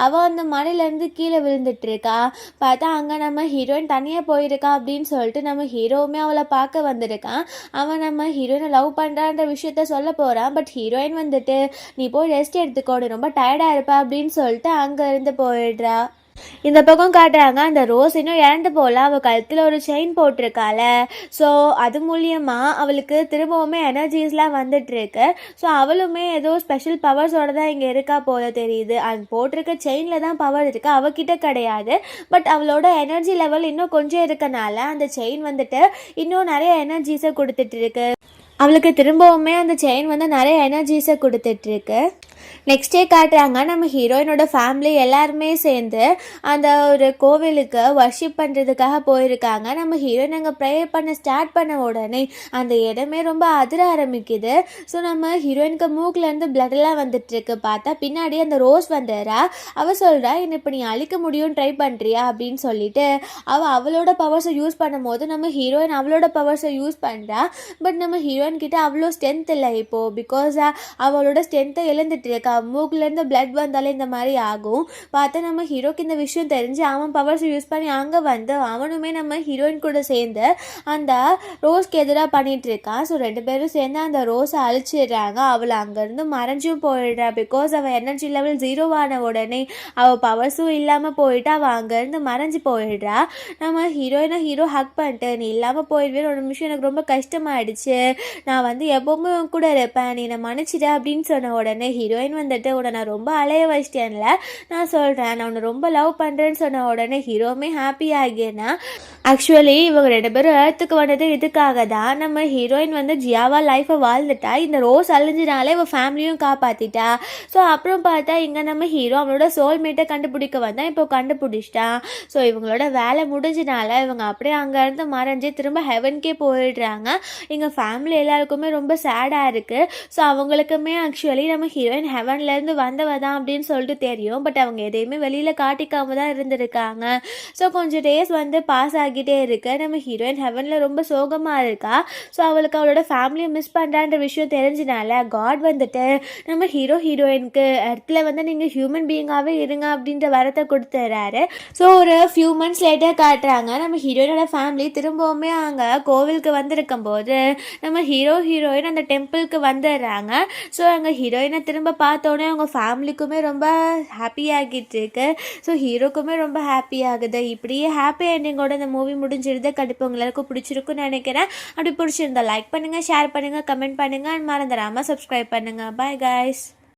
அவள் அந்த மலையிலேருந்து கீழே விழுந்துட்டு இருக்கா. பார்த்தா அங்கே நம்ம ஹீரோயின் தனியாக போயிருக்கா அப்படின்னு சொல்லிட்டு நம்ம ஹீரோவுமே அவளை பார்க்க வந்திருக்கான். அவன் நம்ம ஹீரோயினை லவ் பண்ணுறான்ற விஷயத்த சொல்ல போகிறான். பட் ஹீரோயின் வந்துட்டு நீ போய் ரெஸ்ட் எடுத்துக்கோ, நீ ரொம்ப டயர்டாக இருப்பா அப்படின்னு சொல்லிட்டு அங்கே இருந்து போயிடுறா. இந்த பக்கம் காட்டுறாங்க அந்த ரோஸ் இன்னும் இறந்து போகல, அவள் கழுத்தில் ஒரு செயின் போட்டிருக்காள. ஸோ அது மூலியமாக அவளுக்கு திரும்பவுமே எனர்ஜிஸ்லாம் வந்துட்டுருக்கு. ஸோ அவளுமே ஏதோ ஸ்பெஷல் பவர்ஸோட தான் இங்கே இருக்கா போல தெரியுது. அது போட்டிருக்க செயினில் தான் பவர் இருக்குது, அவகிட்ட கிடையாது. பட் அவளோட எனர்ஜி லெவல் இன்னும் கொஞ்சம் இருக்கனால அந்த செயின் வந்துட்டு இன்னும் நிறைய எனர்ஜிஸை கொடுத்துட்ருக்கு. அவளுக்கு திரும்பவுமே அந்த செயின் வந்து நிறைய எனர்ஜிஸை கொடுத்துட்ருக்கு. நெக்ஸ்ட் டே காட்டுறாங்க நம்ம ஹீரோயினோட ஃபேமிலி எல்லாருமே சேர்ந்து அந்த ஒரு கோவிலுக்கு வர்ஷிப் பண்ணுறதுக்காக போயிருக்காங்க. நம்ம ஹீரோயின் அங்கே ப்ரேயர் பண்ண ஸ்டார்ட் பண்ண உடனே அந்த இடமே ரொம்ப அதிர ஆரம்பிக்குது. ஸோ நம்ம ஹீரோயினுக்கு மூக்கிலேருந்து பிளட்டெல்லாம் வந்துட்டுருக்கு. பார்த்தா பின்னாடி அந்த ரோஸ் வந்துடுறா. அவள் சொல்கிறா, என்னை இப்போ நீ அழிக்க முடியும்னு ட்ரை பண்ணுறியா அப்படின்னு சொல்லிட்டு அவளோட பவர்ஸை யூஸ் பண்ணும் போது நம்ம ஹீரோயின் அவளோட பவர்ஸை யூஸ் பண்ணுறா. பட் நம்ம ஹீரோயின் கிட்ட அவ்வளோ ஸ்ட்ரென்த் இல்லை இப்போது, பிகாஸ் அவளோட ஸ்ட்ரென்த்தை இழந்துட்டு இருக்கா. மூக்குலேருந்து பிளட் வந்தாலே இந்த மாதிரி ஆகும். பார்த்தா நம்ம ஹீரோக்கு இந்த விஷயம் தெரிஞ்சு அவன் பவர்ஸ் யூஸ் பண்ணி அங்கே வந்து அவனுமே நம்ம ஹீரோயின் கூட சேர்ந்து அந்த ரோஸ்க்கு எதிராக பண்ணிட்டு இருக்கான். ஸோ 2 பேரும் சேர்ந்து அந்த ரோஸை அழிச்சிடுறாங்க. அவளை அங்கேருந்து மறைஞ்சும் போயிடுறா. பிகாஸ் அவள் எனர்ஜி லெவல் 0 ஆன உடனே அவள் பவர்ஸும் இல்லாமல் போயிட்டு அவள் அங்கேருந்து மறைஞ்சு போயிடுறா. நம்ம ஹீரோ ஹக் பண்ணிட்டு, நீ இல்லாமல் போயிடுவேன், ஒரு நிமிஷம் எனக்கு ரொம்ப கஷ்டமாயிடுச்சு, நான் வந்து எப்போவுமே உன் கூட இருப்பேன், நீ என்னை மன்னிச்சிட அப்படின்னு சொன்ன உடனே ஹீரோயின் வந்துட்டு உடனே நான் ரொம்ப அலைய வச்சிட்டேன்ல, நான் சொல்கிறேன் நான் உன்னை ரொம்ப லவ் பண்ணுறேன்னு சொன்ன உடனே ஹீரோவுமே ஹாப்பி ஆகியேன்னா. ஆக்சுவலி இவங்க 2 பேரும் ஏர்த்துக்கு வந்தது இதுக்காக தான். நம்ம ஹீரோயின் வந்து ஜியாவா லைஃப்பை வாழ்ந்துட்டா, இந்த ரோஸ் அழிஞ்சினாலே இவள் ஃபேமிலியும் காப்பாற்றிட்டா. ஸோ அப்புறம் பார்த்தா இங்கே நம்ம ஹீரோ அவனோட சோல்மேட்டை கண்டுபிடிக்க வந்தால் இப்போ கண்டுபிடிச்சிட்டான். ஸோ இவங்களோட வேலை முடிஞ்சனால இவங்க அப்படியே அங்கேருந்து மறைஞ்சு திரும்ப ஹெவன்கே போயிடுறாங்க. எங்கள் ஃபேமிலி எல்லாருக்குமே ரொம்ப சேடாக இருக்குது. ஸோ அவங்களுக்குமே ஆக்சுவலி நம்ம ஹீரோயின் ஹெவன்லேருந்து வந்தவ தான் அப்படின்னு சொல்லிட்டு தெரியும். பட் அவங்க எதையுமே வெளியில் காட்டிக்காம தான் இருந்திருக்காங்க. ஸோ கொஞ்சம் டேஸ் வந்து பாஸ் ஆகிட்டே இருக்கு. நம்ம ஹீரோயின் ஹெவனில் ரொம்ப சோகமாக இருக்கா. ஸோ அவளுக்கு அவளோட ஃபேமிலியை மிஸ் பண்ணுறான்ற விஷயம் தெரிஞ்சனால காட் வந்துட்டு நம்ம ஹீரோயினுக்கு இடத்துல வந்து நீங்கள் ஹியூமன் பீயிங்காகவே இருங்க அப்படின்ற வரத்தை கொடுத்துறாரு. ஸோ ஒரு ஃபியூ மந்த்ஸ் லேட்டாக காட்டுறாங்க நம்ம ஹீரோயினோட ஃபேமிலி திரும்பவுமே அங்கே கோவிலுக்கு வந்திருக்கும் போது நம்ம ஹீரோயின் அந்த டெம்பிளுக்கு வந்துடுறாங்க. ஸோ அங்கே ஹீரோயினை திரும்ப பார்த்தோன்னே அவங்க ஃபேமிலிக்குமே ரொம்ப ஹாப்பி ஆகிட்டு இருக்கு. ஸோ ஹீரோக்குமே ரொம்ப ஹாப்பி ஆகுது. இப்படியே ஹாப்பி எண்டிங்கோட இந்த மூவி முடிஞ்சிருது. கண்டிப்பாக உங்களுக்கு பிடிச்சிருக்குன்னு நினைக்கிறேன். அப்படி பிடிச்சிருந்தா லைக் பண்ணுங்கள், ஷேர் பண்ணுங்கள், கமெண்ட் பண்ணுங்கள், மறந்துடாமல் சப்ஸ்கிரைப் பண்ணுங்கள். Bye guys.